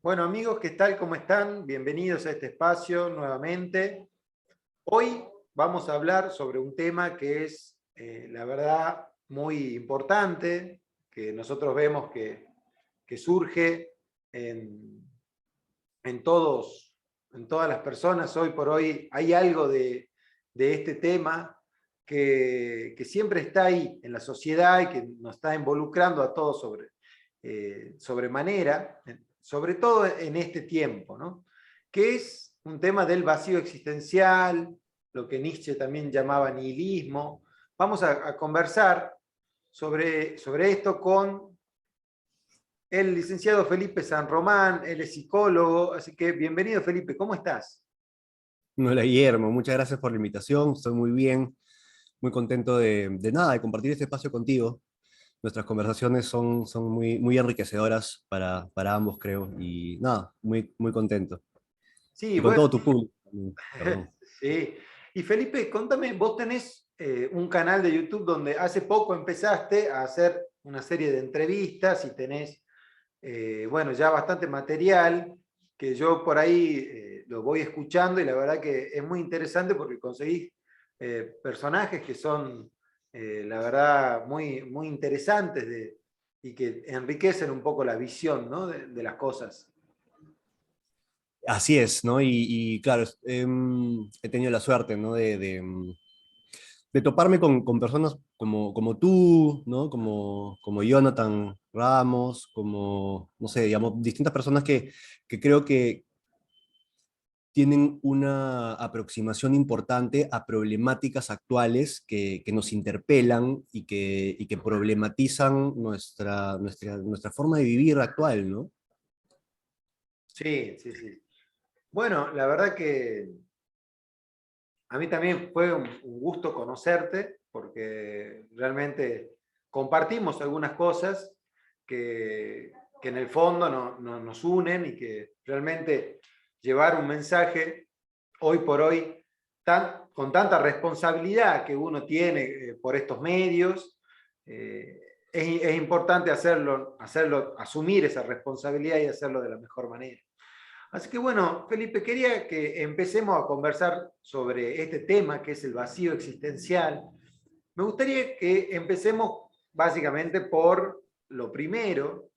Bueno, amigos, ¿qué tal? ¿Cómo están? Bienvenidos a este espacio nuevamente. Hoy vamos a hablar sobre un tema que es, la verdad, muy importante, que nosotros vemos que surge en, en todos, en todas las personas. Hoy por hoy hay algo de este tema que siempre está ahí en la sociedad y que nos está involucrando a todos sobremanera, sobre todo en este tiempo, ¿no? Que es un tema del vacío existencial, lo que Nietzsche también llamaba nihilismo. Vamos a conversar sobre esto con el licenciado Felipe San Román. Él es psicólogo, así que bienvenido, Felipe, ¿cómo estás? Hola Guillermo, muchas gracias por la invitación, estoy muy bien, muy contento de compartir este espacio contigo. Nuestras conversaciones son muy enriquecedoras para ambos, creo, y nada, muy contento. Sí, Y con bueno, todo tu público también, perdón. sí. Y Felipe, contame, vos tenés un canal de YouTube donde hace poco empezaste a hacer una serie de entrevistas y tenés, bueno, ya bastante material que yo por ahí lo voy escuchando y la verdad que es muy interesante porque conseguís personajes que son, la verdad, muy interesantes y que enriquecen un poco la visión, ¿no? de las cosas. Así es, ¿no? Y claro, he tenido la suerte, ¿no? De toparme con personas como tú, ¿no? Como Jonathan Ramos, como, no sé, digamos, distintas personas que creo que tienen una aproximación importante a problemáticas actuales que nos interpelan y que problematizan nuestra forma de vivir actual, ¿no? Sí, sí, sí. Bueno, la verdad que a mí también fue un gusto conocerte porque realmente compartimos algunas cosas que en el fondo nos unen y que realmente llevar un mensaje hoy por hoy con tanta responsabilidad que uno tiene por estos medios, es importante hacerlo, asumir esa responsabilidad y hacerlo de la mejor manera. Así que bueno, Felipe, quería que empecemos a conversar sobre este tema que es el vacío existencial. Me gustaría que empecemos básicamente por lo primero,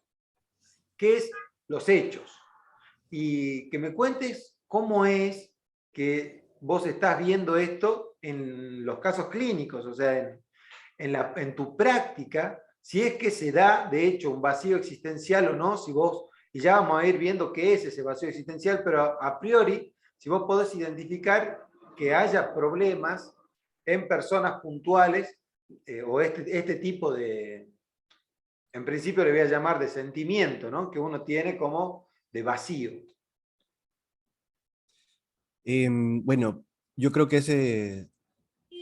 que es los hechos, y que me cuentes cómo es que vos estás viendo esto en los casos clínicos, o sea, en tu práctica, si es que se da, de hecho, un vacío existencial o no, si vos, y ya vamos a ir viendo qué es ese vacío existencial, pero a priori, si vos podés identificar que haya problemas en personas puntuales o este tipo de, en principio le voy a llamar de sentimiento, ¿no? Que uno tiene como de vacío. Bueno, yo creo que es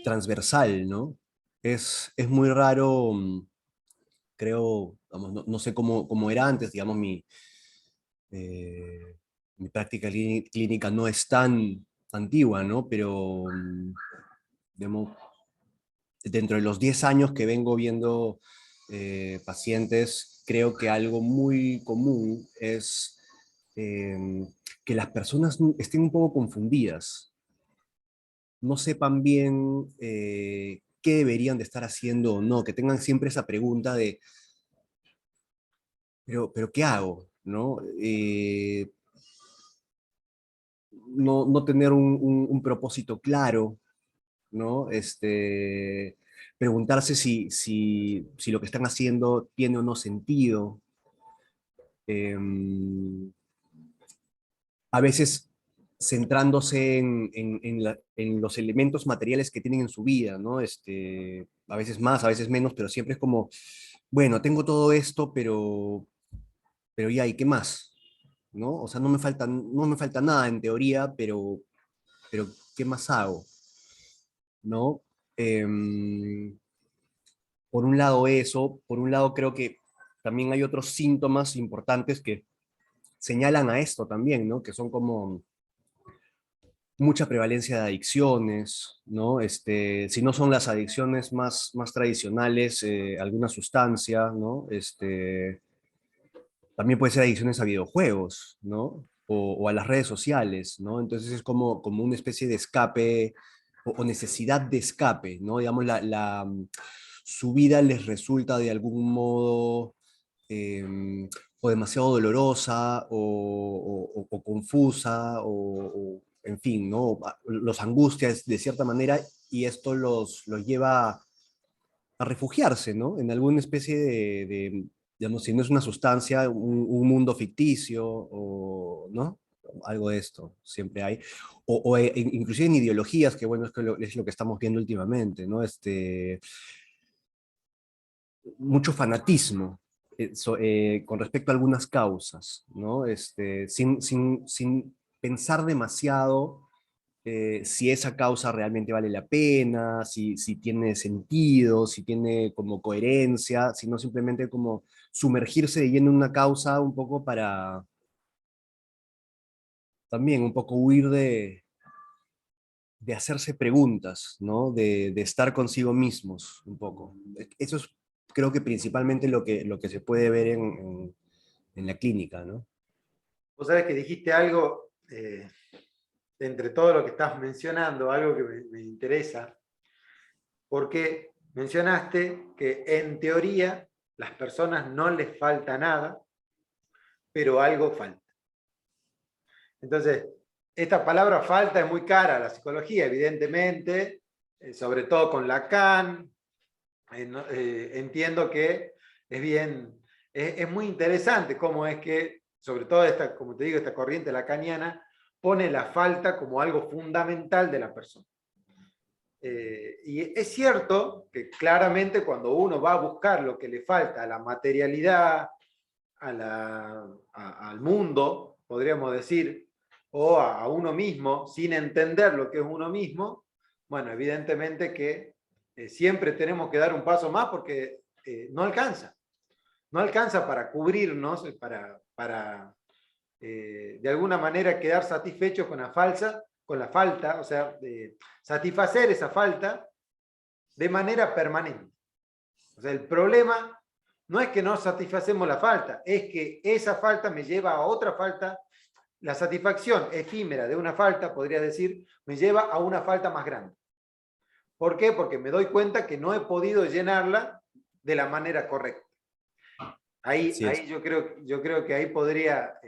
transversal, ¿no? Es muy raro, creo, vamos, no sé cómo era antes, digamos, eh, mi práctica clínica no es tan antigua, ¿no? Pero, digamos, dentro de los 10 años que vengo viendo pacientes, creo que algo muy común es que las personas estén un poco confundidas, no sepan bien qué deberían de estar haciendo o no, que tengan siempre esa pregunta de, pero ¿qué hago? ¿No? No tener un propósito claro, ¿no? Preguntarse si lo que están haciendo tiene o no sentido. A veces centrándose en los elementos materiales que tienen en su vida, ¿no? A veces más, a veces menos, pero siempre es como, bueno, tengo todo esto, pero ya, ¿y qué más? ¿No? O sea, no me falta nada en teoría, pero ¿qué más hago? ¿No? Em, por un lado eso, por un lado creo que también hay otros síntomas importantes que señalan a esto también, ¿no? Que son como mucha prevalencia de adicciones, ¿no? Si no son las adicciones más tradicionales, alguna sustancia, ¿no? también puede ser adicciones a videojuegos, ¿no? O a las redes sociales, ¿no? Entonces es como una especie de escape o necesidad de escape, ¿no? Digamos, su vida les resulta de algún modo o demasiado dolorosa o confusa en fin, ¿no? Los angustias de cierta manera y esto los lleva a refugiarse, ¿no? En alguna especie digamos, si no es una sustancia, un mundo ficticio, o, ¿no? Algo de esto, siempre hay. Inclusive en ideologías, que bueno, es lo que estamos viendo últimamente, ¿no? Mucho fanatismo con respecto a algunas causas, ¿no? Sin pensar demasiado si esa causa realmente vale la pena, si tiene sentido, si tiene como coherencia, sino simplemente como sumergirse de lleno en una causa un poco para también un poco huir de hacerse preguntas, ¿no? De estar consigo mismos un poco. Eso es creo que principalmente lo que se puede ver en la clínica, ¿no? Vos sabés que dijiste algo, entre todo lo que estás mencionando, algo que me interesa, porque mencionaste que en teoría las personas no les falta nada, pero algo falta. Entonces, esta palabra falta es muy cara a la psicología, evidentemente, sobre todo con Lacan. Entiendo que es bien, es muy interesante cómo es que, sobre todo esta, como te digo, esta corriente lacaniana, pone la falta como algo fundamental de la persona. Y es cierto que claramente cuando uno va a buscar lo que le falta a la materialidad, al mundo, podríamos decir, o a uno mismo, sin entender lo que es uno mismo, bueno, evidentemente que siempre tenemos que dar un paso más porque no alcanza. No alcanza para cubrirnos, de alguna manera quedar satisfechos con la falta, o sea, satisfacer esa falta de manera permanente. O sea, el problema no es que no satisfacemos la falta, es que esa falta me lleva a otra falta. La satisfacción efímera de una falta, podría decir, me lleva a una falta más grande. ¿Por qué? Porque me doy cuenta que no he podido llenarla de la manera correcta. Así es. Ahí yo creo que ahí podría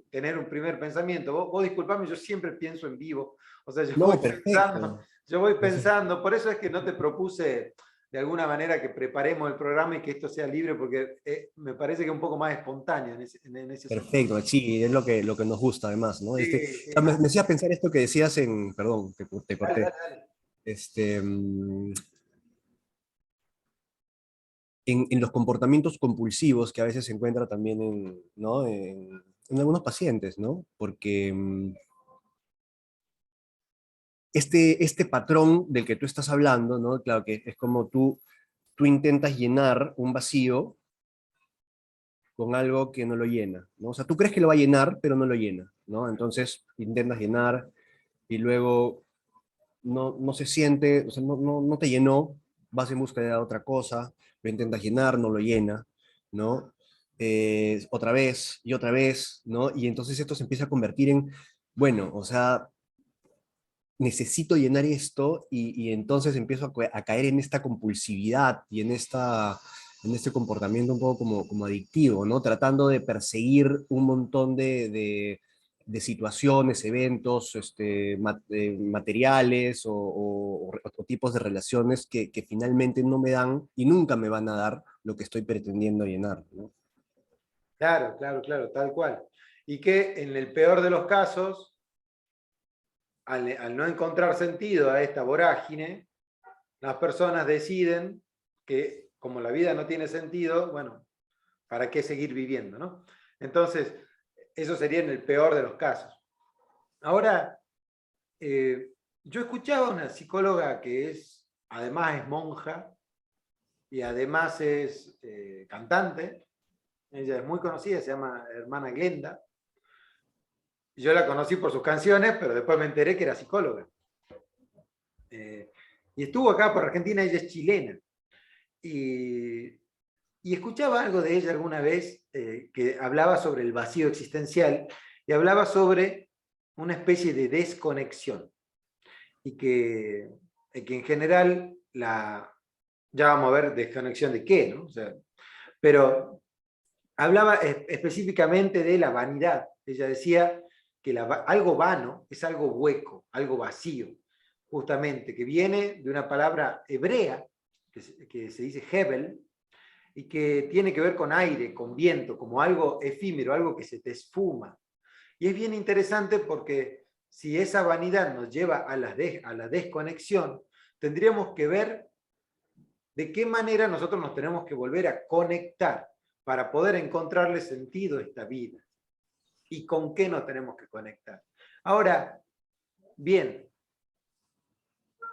tener un primer pensamiento. Vos disculpame, yo siempre pienso en vivo. O sea, No, perfecto. yo voy Eso pensando, por eso es que no te propuse de alguna manera que preparemos el programa y que esto sea libre, porque me parece que es un poco más espontáneo en ese sentido. perfecto, sí, es lo que nos gusta además, ¿no? Sí, Me hacía pensar esto que decías perdón, te dale, corté, dale, dale. este, mm, en los comportamientos compulsivos que a veces se encuentra también ¿no? En algunos pacientes, ¿no? Porque este patrón del que tú estás hablando, ¿no? Claro que es como tú intentas llenar un vacío con algo que no lo llena, ¿no? O sea, tú crees que lo va a llenar, pero no lo llena, ¿no? Entonces intentas llenar y luego no se siente, o sea, no te llenó, vas en busca de otra cosa, lo intentas llenar, no lo llena, ¿no? Otra vez y otra vez, ¿no? Y entonces esto se empieza a convertir bueno, o sea, necesito llenar esto y entonces empiezo a caer en esta compulsividad y en este comportamiento un poco como adictivo, ¿no? Tratando de perseguir un montón de situaciones, eventos, materiales o tipos de relaciones que finalmente no me dan y nunca me van a dar lo que estoy pretendiendo llenar, ¿no? Claro, claro, claro, tal cual. Y que en el peor de los casos, al no encontrar sentido a esta vorágine, las personas deciden que como la vida no tiene sentido, bueno, ¿para qué seguir viviendo, no? Entonces, eso sería en el peor de los casos. Ahora, yo escuchaba a una psicóloga que además es monja y además es cantante. Ella es muy conocida, se llama Hermana Glenda. Yo la conocí por sus canciones, pero después me enteré que era psicóloga. Y estuvo acá por Argentina, ella es chilena. Y y escuchaba algo de ella alguna vez que hablaba sobre el vacío existencial y hablaba sobre una especie de desconexión y que en general ya vamos a ver desconexión de qué, ¿no? O sea, pero hablaba específicamente de la vanidad. Ella decía que algo vano es algo hueco, algo vacío, justamente, que viene de una palabra hebrea que se dice Hebel, y que tiene que ver con aire, con viento, como algo efímero, algo que se te esfuma. Y es bien interesante porque si esa vanidad nos lleva a la desconexión, tendríamos que ver de qué manera nosotros nos tenemos que volver a conectar para poder encontrarle sentido a esta vida. ¿Y con qué nos tenemos que conectar? Ahora, bien,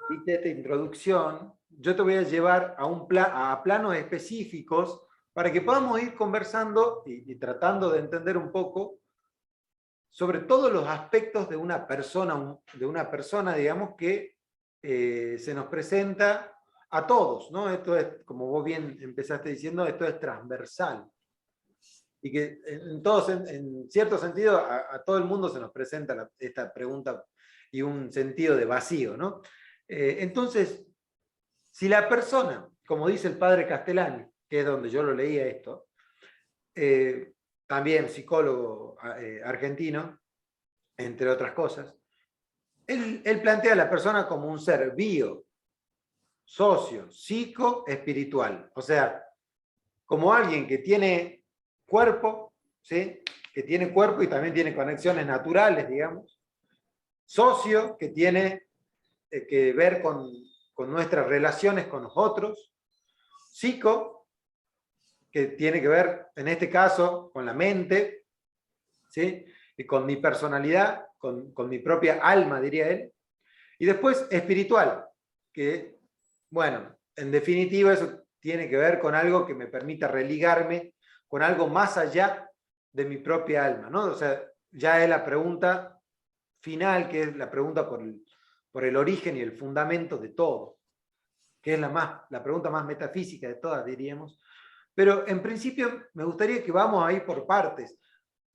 viste esta introducción, yo te voy a llevar a planos específicos para que podamos ir conversando y tratando de entender un poco sobre todos los aspectos de una persona, digamos, que se nos presenta a todos, ¿no? Esto es, como vos bien empezaste diciendo, esto es transversal. Y que en cierto sentido a todo el mundo se nos presenta esta pregunta y un sentido de vacío, ¿no? Entonces, si la persona, como dice el padre Castellani, que es donde yo lo leía esto, también psicólogo argentino, entre otras cosas, él plantea a la persona como un ser bio, socio, psico, espiritual. O sea, como alguien que tiene cuerpo, ¿sí? Que tiene cuerpo y también tiene conexiones naturales, digamos. Socio, que tiene que ver con nuestras relaciones con los otros. Psico, que tiene que ver, en este caso, con la mente, ¿sí? Y con mi personalidad, con mi propia alma, diría él. Y después espiritual, que, bueno, en definitiva eso tiene que ver con algo que me permita religarme con algo más allá de mi propia alma, ¿no? O sea, ya es la pregunta final, que es la pregunta por el origen y el fundamento de todo, que es la pregunta más metafísica de todas, diríamos. Pero en principio me gustaría que vamos a ir por partes.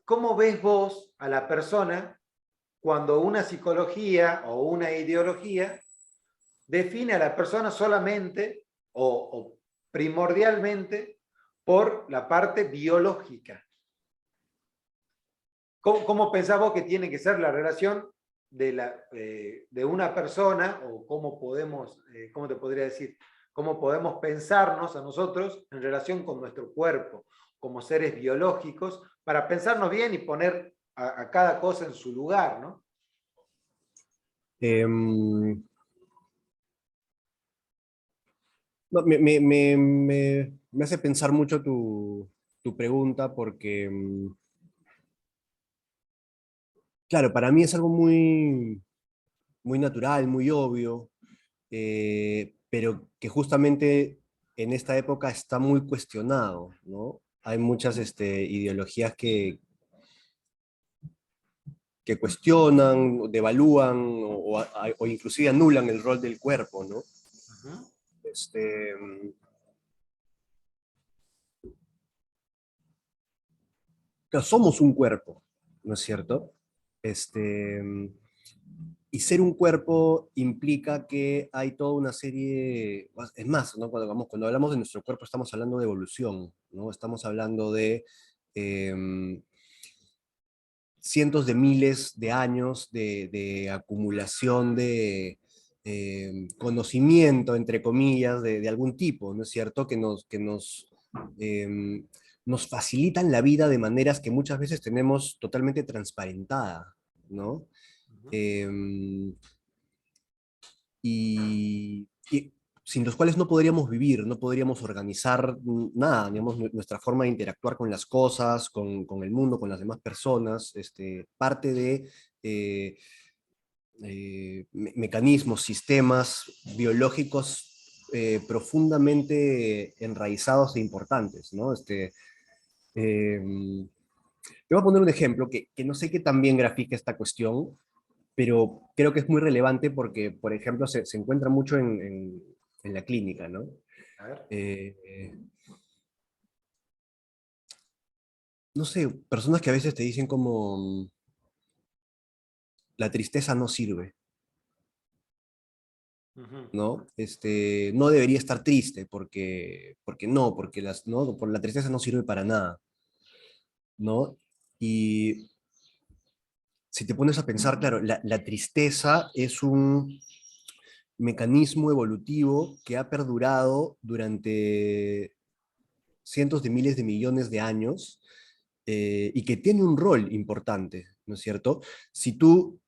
¿Cómo ves vos a la persona cuando una psicología o una ideología define a la persona solamente o primordialmente por la parte biológica? ¿Cómo pensás vos que tiene que ser la relación de una persona, o cómo podemos, cómo te podría decir, cómo podemos pensarnos a nosotros en relación con nuestro cuerpo, como seres biológicos, para pensarnos bien y poner a cada cosa en su lugar, ¿no? Em, no, me hace pensar mucho tu pregunta porque, claro, para mí es algo muy natural, muy obvio, pero que justamente en esta época está muy cuestionado, ¿no? Hay muchas ideologías que cuestionan, devalúan o inclusive anulan el rol del cuerpo, ¿no? Ujú. Este, claro, somos un cuerpo, ¿no es cierto? Este, y ser un cuerpo implica que hay toda una serie, es más, ¿no? Cuando hablamos de nuestro cuerpo estamos hablando de evolución, ¿no? Estamos hablando de eh, cientos de miles de años de acumulación de conocimiento, entre comillas, de algún tipo, ¿no es cierto? Eh, nos facilitan la vida de maneras que muchas veces tenemos totalmente transparentada, ¿no? Ujú. Em, y sin los cuales no podríamos vivir, no podríamos organizar nada, digamos, nuestra forma de interactuar con las cosas, con el mundo, con las demás personas, parte de mecanismos, sistemas biológicos profundamente enraizados e importantes, ¿no? Eh, Te voy a poner un ejemplo que no sé qué tan bien grafica esta cuestión, pero creo que es muy relevante porque, por ejemplo, se encuentra mucho en la clínica, ¿no? A ver. Eh, no sé, personas que a veces te dicen como, la tristeza no sirve, Ujú. ¿no? No debería estar triste porque no, ¿no? Por la tristeza no sirve para nada, ¿no? Y si te pones a pensar, claro, la tristeza es un mecanismo evolutivo que ha perdurado durante cientos de miles de millones de años, y que tiene un rol importante, ¿no es cierto? Si tú,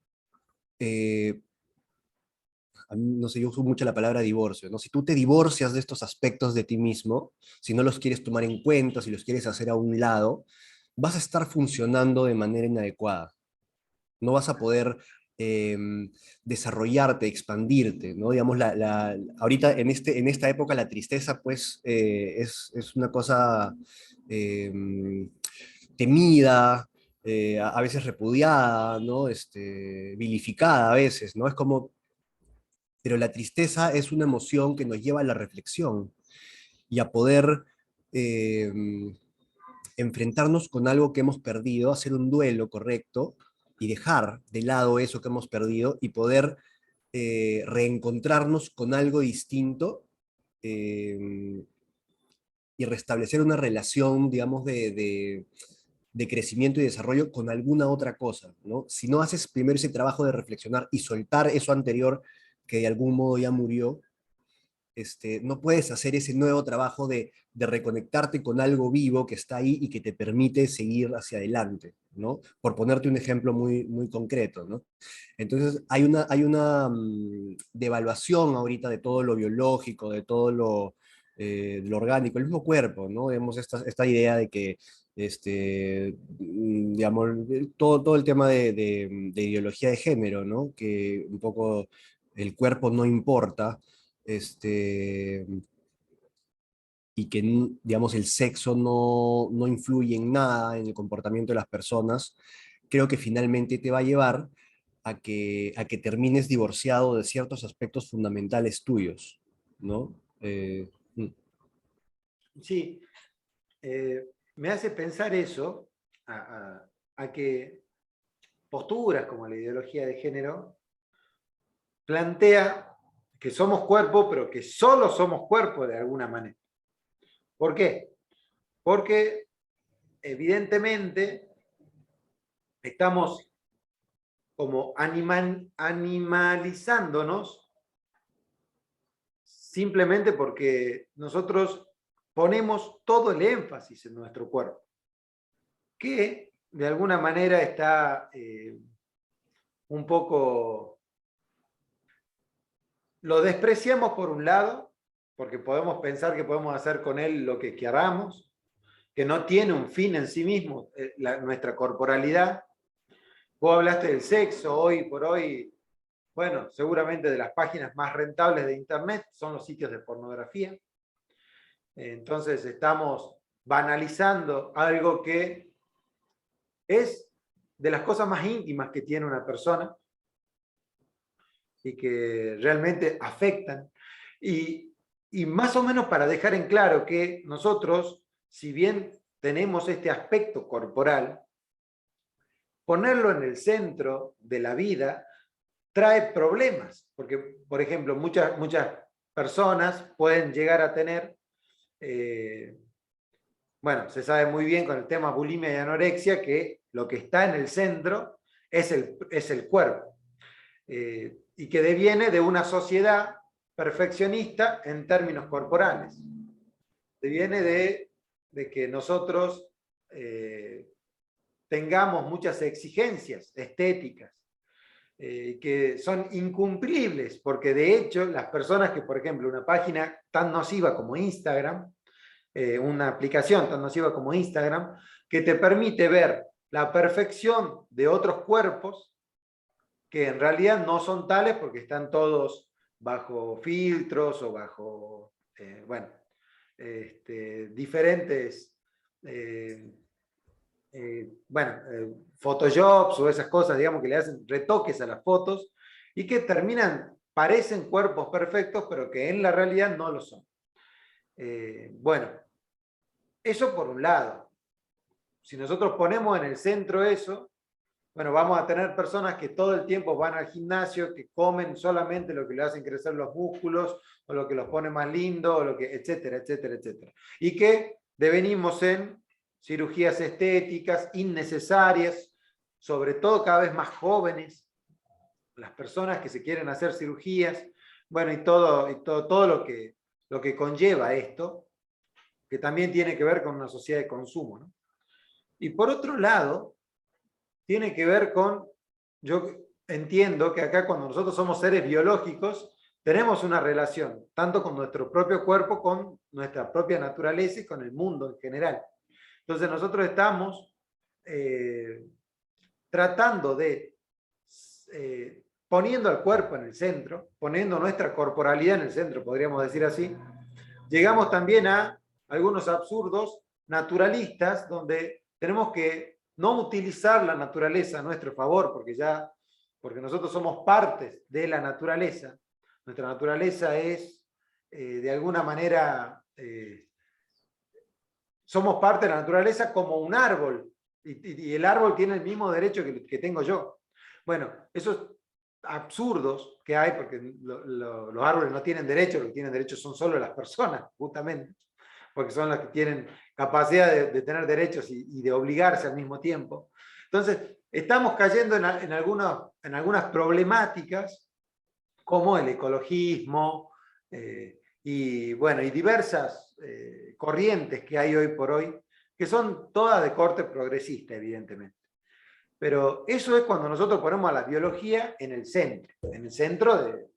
eh, a mí, no sé, yo uso mucho la palabra divorcio, ¿no? Si tú te divorcias de estos aspectos de ti mismo, si no los quieres tomar en cuenta, si los quieres hacer a un lado, vas a estar funcionando de manera inadecuada. No vas a poder eh, desarrollarte, expandirte, ¿no? Digamos, ahorita en esta época la tristeza, pues, es una cosa eh, temida, a veces repudiada, ¿no? Vilificada a veces, ¿no? Es como, pero la tristeza es una emoción que nos lleva a la reflexión y a poder eh, enfrentarnos con algo que hemos perdido, hacer un duelo correcto y dejar de lado eso que hemos perdido y poder reencontrarnos con algo distinto, eh, y restablecer una relación, digamos, de crecimiento y desarrollo con alguna otra cosa, ¿no? Si no haces primero ese trabajo de reflexionar y soltar eso anterior que de algún modo ya murió, no puedes hacer ese nuevo trabajo de reconectarte con algo vivo que está ahí y que te permite seguir hacia adelante, ¿no? Por ponerte un ejemplo muy, muy concreto, ¿no? Entonces, hay una devaluación ahorita de todo lo biológico, de todo lo orgánico, el mismo cuerpo, ¿no? Vemos esta idea de que, digamos, todo el tema de ideología de género, ¿no? Que un poco el cuerpo no importa, este, y que, digamos, el sexo no influye en nada en el comportamiento de las personas, creo que finalmente te va a llevar a que termines divorciado de ciertos aspectos fundamentales tuyos, ¿no? Mm, Sí, me hace pensar eso, a que posturas como la ideología de género plantea que somos cuerpo, pero que solo somos cuerpo de alguna manera. ¿Por qué? Porque evidentemente estamos como animalizándonos simplemente porque nosotros ponemos todo el énfasis en nuestro cuerpo, que de alguna manera está un poco, lo despreciamos por un lado, porque podemos pensar que podemos hacer con él lo que queramos, que no tiene un fin en sí mismo, nuestra corporalidad. Vos hablaste del sexo, hoy por hoy, bueno, seguramente de las páginas más rentables de Internet son los sitios de pornografía. Entonces estamos banalizando algo que es de las cosas más íntimas que tiene una persona y que realmente afectan. Y más o menos para dejar en claro que nosotros, si bien tenemos este aspecto corporal, ponerlo en el centro de la vida trae problemas, porque, por ejemplo, muchas personas pueden llegar a tener, bueno, se sabe muy bien con el tema bulimia y anorexia, que lo que está en el centro es el cuerpo, y que deviene de una sociedad perfeccionista en términos corporales. Deviene de que nosotros tengamos muchas exigencias estéticas, que son incumplibles, porque de hecho las personas que, por ejemplo, una página tan nociva como Instagram, una aplicación tan nociva como Instagram, que te permite ver la perfección de otros cuerpos, que en realidad no son tales porque están todos bajo filtros o bajo, bueno, diferentes, eh, bueno, Photoshops o esas cosas, digamos, que le hacen retoques a las fotos y que terminan, parecen cuerpos perfectos, pero que en la realidad no lo son. Bueno, eso por un lado. si nosotros ponemos en el centro eso, bueno, vamos a tener personas que todo el tiempo van al gimnasio, que comen solamente lo que le hacen crecer los músculos, o lo que los pone más lindos, o lo que, etcétera, etcétera, etcétera. Y que devenimos en cirugías estéticas innecesarias, sobre todo cada vez más jóvenes, las personas que se quieren hacer cirugías, bueno, y todo lo que conlleva esto, que también tiene que ver con una sociedad de consumo, ¿no? Y por otro lado, tiene que ver con, yo entiendo que acá cuando nosotros somos seres biológicos, tenemos una relación, tanto con nuestro propio cuerpo, con nuestra propia naturaleza y con el mundo en general. Entonces nosotros estamos tratando de, poniendo al cuerpo en el centro, poniendo nuestra corporalidad en el centro, podríamos decir así, llegamos también a algunos absurdos naturalistas, donde tenemos que no utilizar la naturaleza a nuestro favor, porque nosotros somos partes de la naturaleza. Nuestra naturaleza es, de alguna manera, somos parte de la naturaleza como un árbol, y el árbol tiene el mismo derecho que tengo yo. Bueno, esos absurdos que hay, porque los árboles no tienen derecho, lo que tienen derecho son solo las personas, justamente, porque son las que tienen capacidad de tener derechos y de obligarse al mismo tiempo. Entonces, estamos cayendo en algunas problemáticas, como el ecologismo, y bueno, y diversas corrientes que hay hoy por hoy, que son todas de corte progresista, evidentemente. Pero eso es cuando nosotros ponemos a la biología en el centro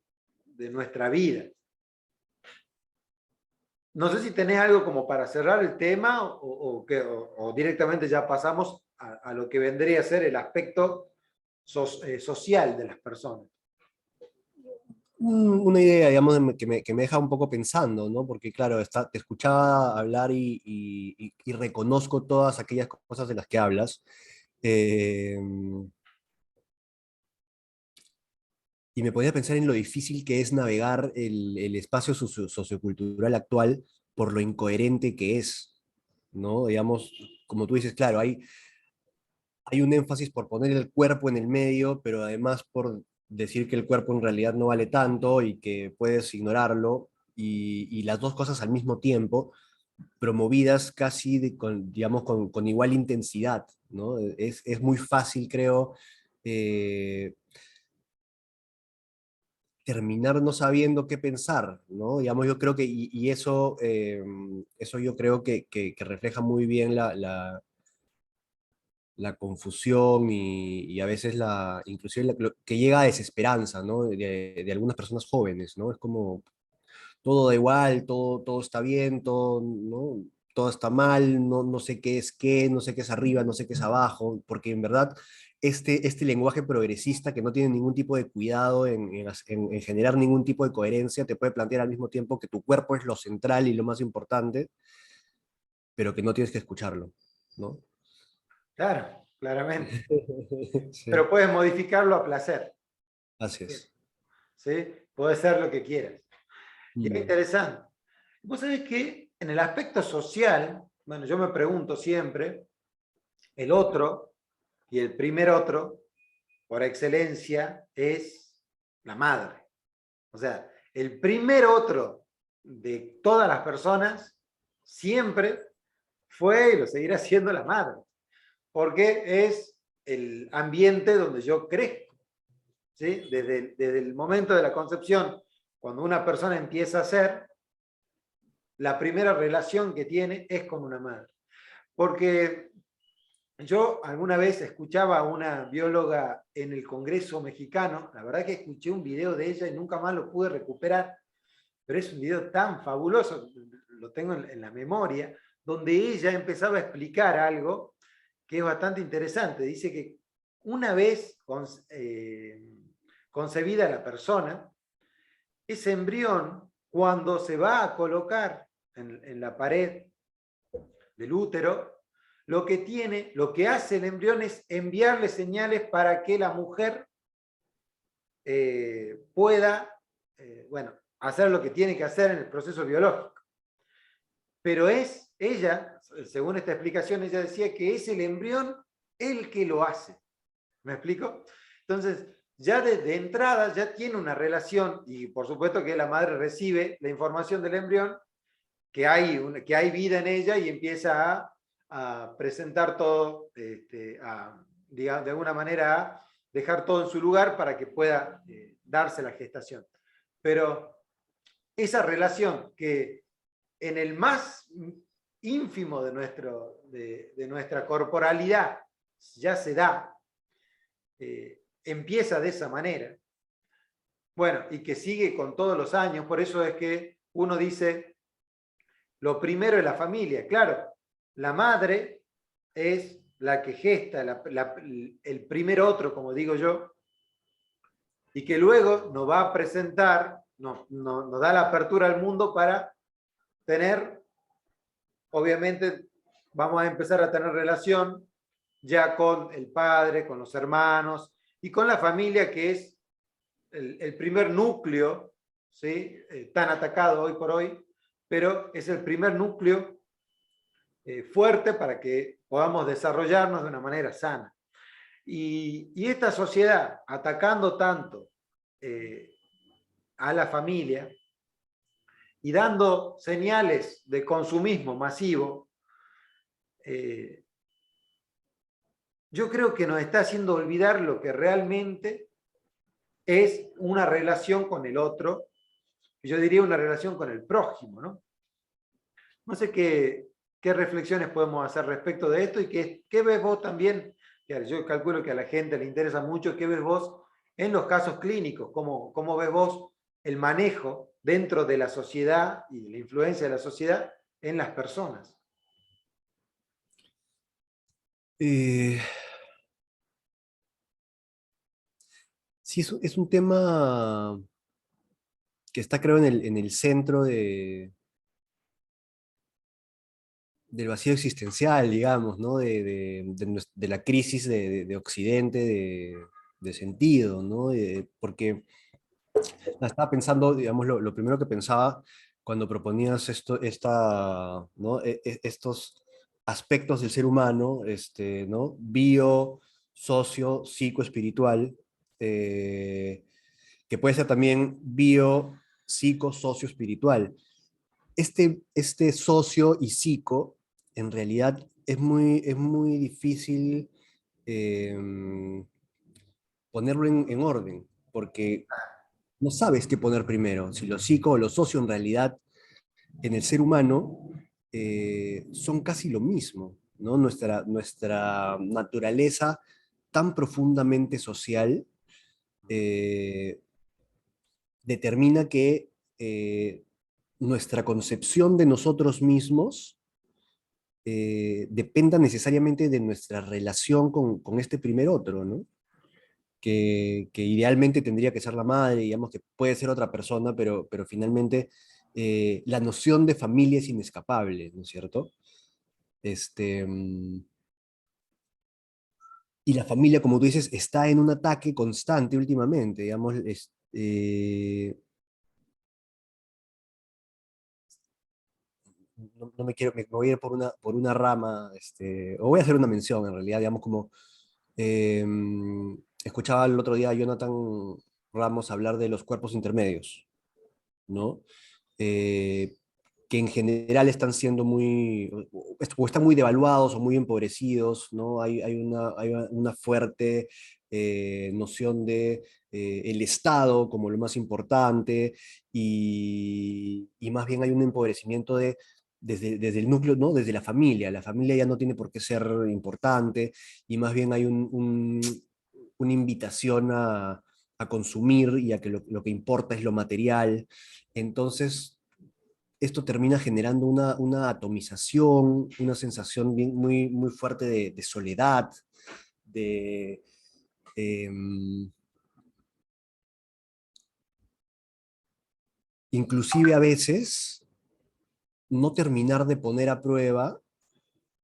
de nuestra vida. No sé si tenés algo como para cerrar el tema o directamente ya pasamos a lo que vendría a ser el aspecto social de las personas. Una idea, digamos, que me deja un poco pensando, ¿no? Porque claro, te escuchaba hablar y reconozco todas aquellas cosas de las que hablas. eh, y me podía pensar en lo difícil que es navegar el espacio sociocultural actual por lo incoherente que es, ¿no? Digamos, como tú dices, claro, hay un énfasis por poner el cuerpo en el medio, pero además por decir que el cuerpo en realidad no vale tanto y que puedes ignorarlo, y las dos cosas al mismo tiempo, promovidas casi digamos, con igual intensidad, ¿no? Es muy fácil, creo, eh, terminar no sabiendo qué pensar, ¿no? Digamos, yo creo que, y eso, eso yo creo que refleja muy bien la confusión y a veces inclusive que llega a desesperanza, ¿no? De algunas personas jóvenes, ¿no? Es como todo da igual, todo está bien, todo, ¿no? Todo está mal, no sé qué es qué, no sé qué es arriba, no sé qué es abajo, porque en verdad este lenguaje progresista que no tiene ningún tipo de cuidado en generar ningún tipo de coherencia, te puede plantear al mismo tiempo que tu cuerpo es lo central y lo más importante, pero que no tienes que escucharlo, ¿no? Claro, claramente. Sí, Pero puedes modificarlo a placer. así es. ¿Sí? Puede ser lo que quieras. Y es Mm. interesante. Vos sabés que en el aspecto social, bueno, yo me pregunto siempre, el otro y el primer otro, por excelencia, es la madre. O sea, el primer otro de todas las personas siempre fue y lo seguirá siendo la madre, porque es el ambiente donde yo crezco. ¿Sí? Desde el momento de la concepción, cuando una persona empieza a ser, la primera relación que tiene es con una madre. Porque yo alguna vez escuchaba a una bióloga en el Congreso mexicano, la verdad que escuché un video de ella y nunca más lo pude recuperar, pero es un video tan fabuloso, lo tengo en la memoria, donde ella empezaba a explicar algo que es bastante interesante. Dice que una vez concebida la persona, ese embrión, cuando se va a colocar en la pared del útero, lo que hace el embrión es enviarle señales para que la mujer pueda, bueno, hacer lo que tiene que hacer en el proceso biológico. Pero es ella, según esta explicación, ella decía que es el embrión el que lo hace. ¿Me explico? Entonces, ya de entrada ya tiene una relación, y por supuesto que la madre recibe la información del embrión, que hay vida en ella y empieza a presentar todo, digamos, de alguna manera a dejar todo en su lugar para que pueda darse la gestación. Pero esa relación que en el más ínfimo de nuestra corporalidad ya se da, empieza de esa manera, bueno, y que sigue con todos los años, por eso es que uno dice, lo primero es la familia, claro, la madre es la que gesta el primer otro, como digo yo, y que luego nos va a presentar, nos da la apertura al mundo para tener, obviamente, vamos a empezar a tener relación ya con el padre, con los hermanos y con la familia, que es el primer núcleo, ¿sí? Tan atacado hoy por hoy, pero es el primer núcleo fuerte para que podamos desarrollarnos de una manera sana. Y esta sociedad, atacando tanto a la familia y dando señales de consumismo masivo, yo creo que nos está haciendo olvidar lo que realmente es una relación con el otro, yo diría una relación con el prójimo, ¿no? No sé qué reflexiones podemos hacer respecto de esto y qué ves vos también, que yo calculo que a la gente le interesa mucho, qué ves vos en los casos clínicos, cómo ves vos el manejo dentro de la sociedad y la influencia de la sociedad en las personas. Eh, sí, es un tema que está, creo, en el centro del vacío existencial, digamos, ¿no? De la crisis de Occidente de sentido, ¿no? Porque estaba pensando, digamos, lo primero que pensaba cuando proponías ¿no? Estos aspectos del ser humano, ¿no? Bio, socio, psicoespiritual, que puede ser también bio, psico, socio, espiritual. Este socio y psico, en realidad, es muy difícil eh, ponerlo en orden, porque no sabes qué poner primero, si lo psico o lo socio en realidad en el ser humano son casi lo mismo, ¿no? Nuestra naturaleza tan profundamente social eh, determina que nuestra concepción de nosotros mismos dependa necesariamente de nuestra relación con este primer otro, ¿no? Que idealmente tendría que ser la madre, digamos que puede ser otra persona, pero finalmente la noción de familia es inescapable, ¿no es cierto? Este, mm, y la familia, como tú dices, está en un ataque constante últimamente, digamos, no me quiero, me voy a ir por una rama, o voy a hacer una mención en realidad, digamos, como eh, escuchaba el otro día a Jonathan Ramos hablar de los cuerpos intermedios, ¿no? Eh, que en general están siendo o están muy devaluados o muy empobrecidos, ¿no? Hay una fuerte noción de el Estado como lo más importante y más bien hay un empobrecimiento desde el núcleo, ¿no? Desde la familia. La familia ya no tiene por qué ser importante y más bien hay una invitación a consumir y a que lo que importa es lo material. Entonces, esto termina generando una atomización, una sensación muy fuerte de soledad, de, em, inclusive a veces no terminar de poner a prueba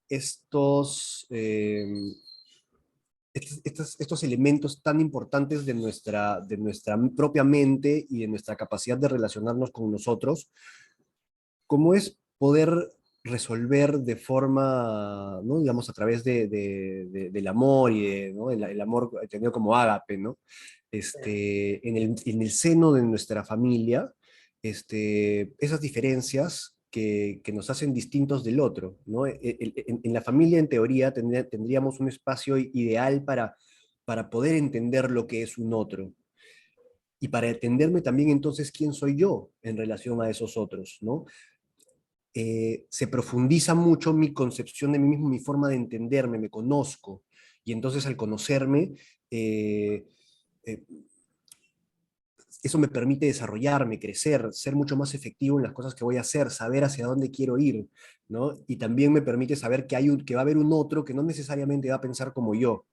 estos, estos elementos tan importantes de nuestra propia mente y de nuestra capacidad de relacionarnos con nosotros, como es poder resolver de forma, ¿no? Digamos, a través del amor y ¿no? el amor entendido como ágape, ¿no? En el seno de nuestra familia, esas diferencias que nos hacen distintos del otro, ¿no? En la familia, en teoría, tendríamos un espacio ideal para poder entender lo que es un otro, y para entenderme también entonces quién soy yo en relación a esos otros, ¿no? Se profundiza mucho mi concepción de mí mismo, mi forma de entenderme, me conozco, y entonces al conocerme, eh, eh, eso me permite desarrollarme, crecer, ser mucho más efectivo en las cosas que voy a hacer, saber hacia dónde quiero ir, ¿no? Y también me permite saber que va a haber un otro que no necesariamente va a pensar como yo,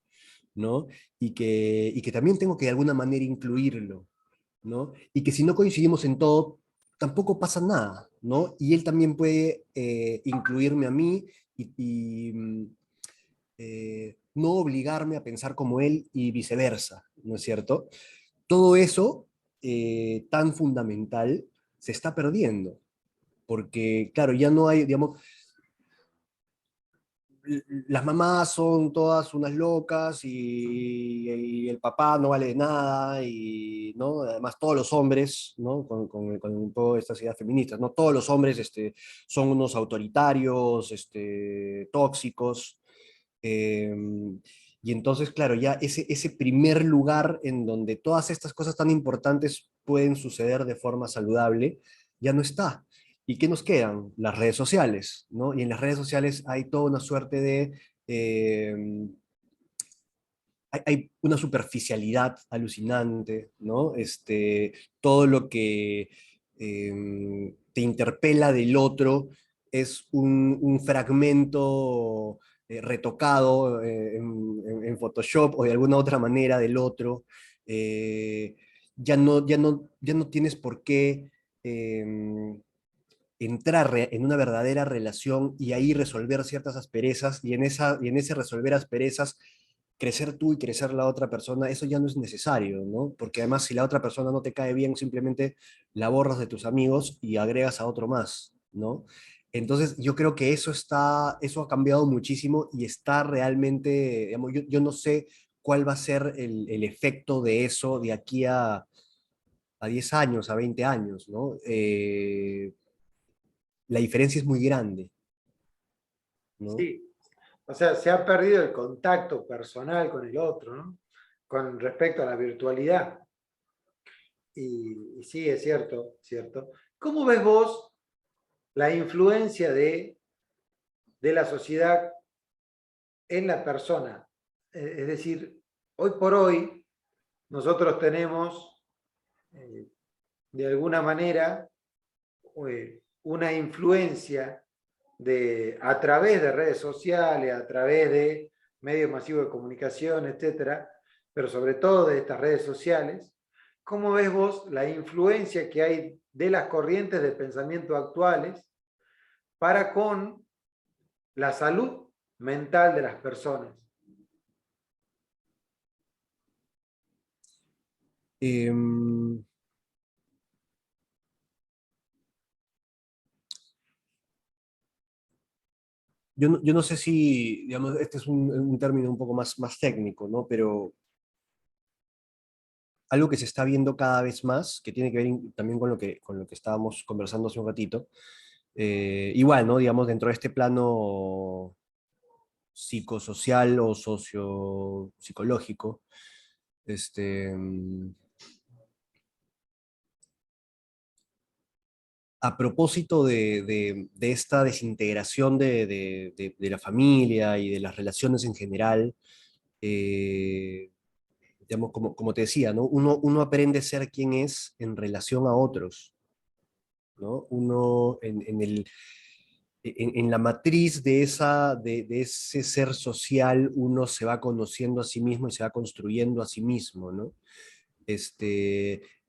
¿no? Y que también tengo que de alguna manera incluirlo, ¿no? Y que si no coincidimos en todo, tampoco pasa nada, ¿no? Y él también puede incluirme a mí y no obligarme a pensar como él y viceversa, ¿no es cierto? Todo eso tan fundamental se está perdiendo, porque claro, ya no hay, digamos, las mamás son todas unas locas y el papá no vale nada y ¿no? Además todos los hombres, ¿no? Con un poco estas ideas feministas, ¿no? Todos los hombres son unos autoritarios, tóxicos, eh, y entonces, claro, ya ese primer lugar en donde todas estas cosas tan importantes pueden suceder de forma saludable, ya no está. ¿Y qué nos quedan? Las redes sociales, ¿no? Y en las redes sociales hay toda una suerte eh, hay una superficialidad alucinante, ¿no? Todo lo que te interpela del otro es un fragmento retocado en Photoshop o de alguna otra manera del otro. Eh, ya no tienes por qué eh, entrar en una verdadera relación y ahí resolver ciertas asperezas y en ese resolver asperezas crecer tú y crecer la otra persona, eso ya no es necesario, ¿no? Porque además si la otra persona no te cae bien, simplemente la borras de tus amigos y agregas a otro más, ¿no? Entonces yo creo que eso ha cambiado muchísimo y está realmente, digamos, yo no sé cuál va a ser el efecto de eso de aquí a 10 años, a 20 años, ¿no? La diferencia es muy grande, ¿no? Sí, o sea, se ha perdido el contacto personal con el otro, ¿no? Con respecto a la virtualidad. Y sí, es cierto, cierto. ¿Cómo ves vos la influencia de la sociedad en la persona? Es decir, hoy por hoy nosotros tenemos, de alguna manera, una influencia a través de redes sociales, a través de medios masivos de comunicación, etcétera, pero sobre todo de estas redes sociales. ¿Cómo ves vos la influencia que hay de las corrientes de pensamiento actuales para con la salud mental de las personas? Em, yo no sé si, digamos, este es un término un poco más técnico, ¿no? Pero algo que se está viendo cada vez más, que tiene que ver también con lo que estábamos conversando hace un ratito, igual, ¿no? Digamos, dentro de este plano psicosocial o sociopsicológico, este, mm, a propósito de esta desintegración de la familia y de las relaciones en general, digamos, como te decía, ¿no? Uno aprende a ser quien es en relación a otros, ¿no? Uno en la matriz de ese ser social, uno se va conociendo a sí mismo y se va construyendo a sí mismo, ¿no?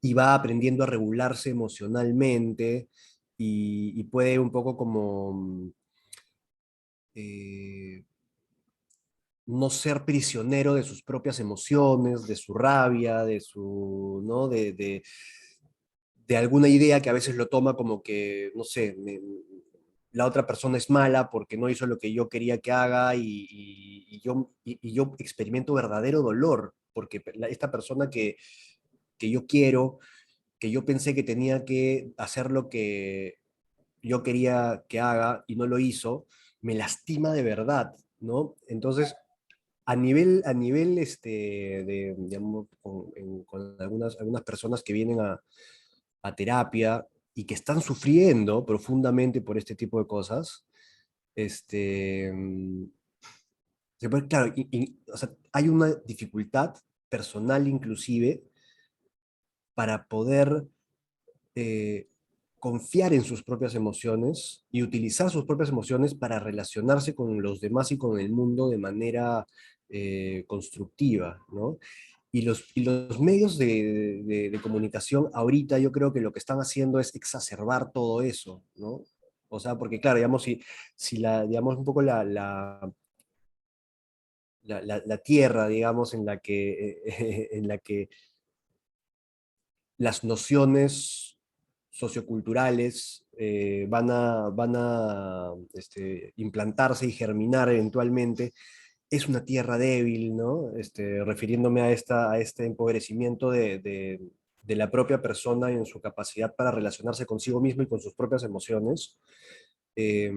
Y va aprendiendo a regularse emocionalmente y puede un poco como eh, no ser prisionero de sus propias emociones, de su rabia, ¿no? De alguna idea que a veces lo toma como que, no sé, la otra persona es mala porque no hizo lo que yo quería que haga y yo experimento verdadero dolor porque esta persona que yo quiero, que yo pensé que tenía que hacer lo que yo quería que haga y no lo hizo, me lastima de verdad, ¿no? Entonces, a nivel digamos, con algunas personas que vienen a terapia y que están sufriendo profundamente por este tipo de cosas, este, mm, claro, o sea, hay una dificultad personal inclusive para poder eh, confiar en sus propias emociones y utilizar sus propias emociones para relacionarse con los demás y con el mundo de manera constructiva, ¿no? Y los medios de comunicación ahorita yo creo que lo que están haciendo es exacerbar todo eso, ¿no? O sea, porque claro, digamos, si digamos, un poco la tierra, digamos, en la que las nociones socioculturales van a implantarse y germinar eventualmente, es una tierra débil, ¿no? Refiriéndome a este empobrecimiento de la propia persona en su capacidad para relacionarse consigo mismo y con sus propias emociones, eh,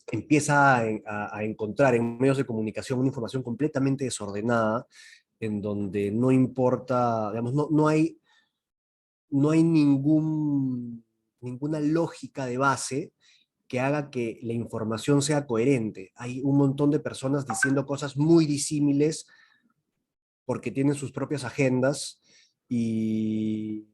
empieza a encontrar en medios de comunicación una información completamente desordenada, en donde no importa, digamos, no hay ninguna lógica de base que haga que la información sea coherente. Hay un montón de personas diciendo cosas muy disímiles porque tienen sus propias agendas y,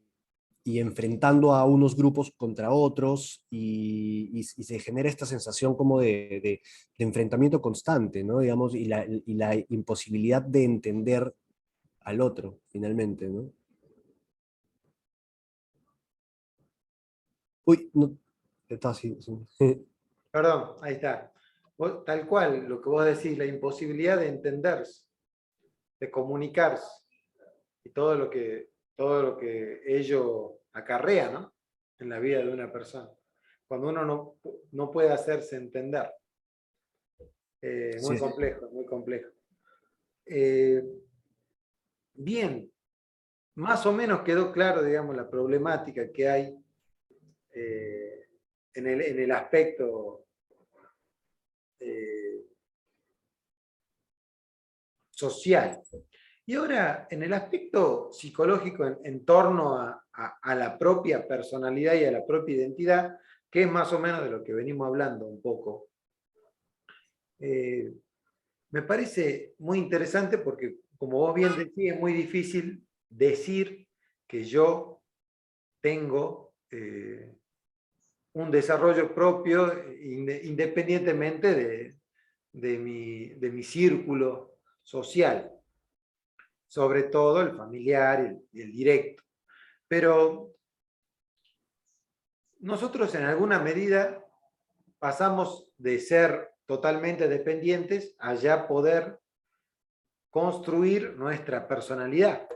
y enfrentando a unos grupos contra otros y se genera esta sensación como de enfrentamiento constante, ¿no? Digamos, y la imposibilidad de entender al otro, finalmente, ¿no? Uy, no, está así. Sí. Perdón, ahí está. Tal cual, lo que vos decís, la imposibilidad de entenderse, de comunicarse y todo lo que ello acarrea, ¿no? En la vida de una persona. Cuando uno no puede hacerse entender. Muy Sí, complejo, muy complejo. Eh, bien, más o menos quedó claro, digamos, la problemática que hay eh, en el aspecto eh, social. Y ahora, en el aspecto psicológico, en torno a la propia personalidad y a la propia identidad, que es más o menos de lo que venimos hablando un poco, eh, me parece muy interesante porque, como vos bien decís, es muy difícil decir que yo tengo un desarrollo propio independientemente de mi círculo social, sobre todo el familiar y el directo. Pero nosotros en alguna medida pasamos de ser totalmente dependientes a ya poder construir nuestra personalidad.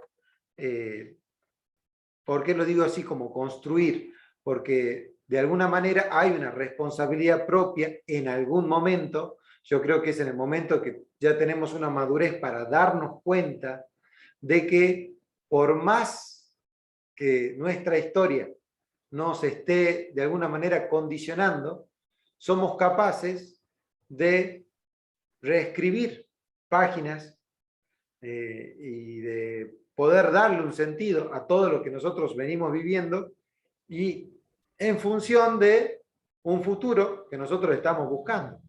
¿Por qué lo digo así como construir? Porque de alguna manera hay una responsabilidad propia en algún momento. Yo creo que es en el momento que ya tenemos una madurez para darnos cuenta de que por más que nuestra historia nos esté de alguna manera condicionando, somos capaces de reescribir páginas y de poder darle un sentido a todo lo que nosotros venimos viviendo y en función de un futuro que nosotros estamos buscando.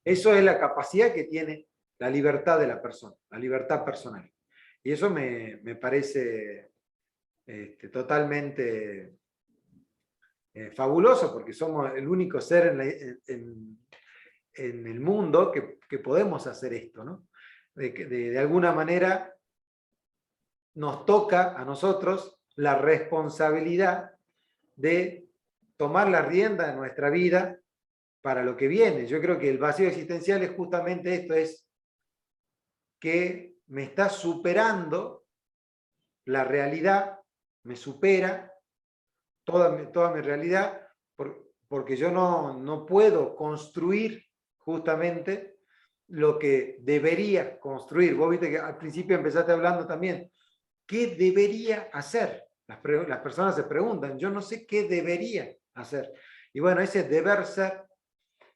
Eso es la capacidad que tiene la libertad de la persona, la libertad personal. Y eso me parece totalmente fabuloso porque somos el único ser en el mundo que podemos hacer esto, ¿no? De alguna manera nos toca a nosotros la responsabilidad de tomar la rienda de nuestra vida para lo que viene. Yo creo que el vacío existencial es justamente esto, es que me está superando la realidad, me supera toda mi realidad, porque yo no puedo construir justamente lo que debería construir. Vos viste que al principio empezaste hablando también, ¿qué debería hacer? Las personas se preguntan, yo no sé qué debería hacer. Y bueno, ese deber ser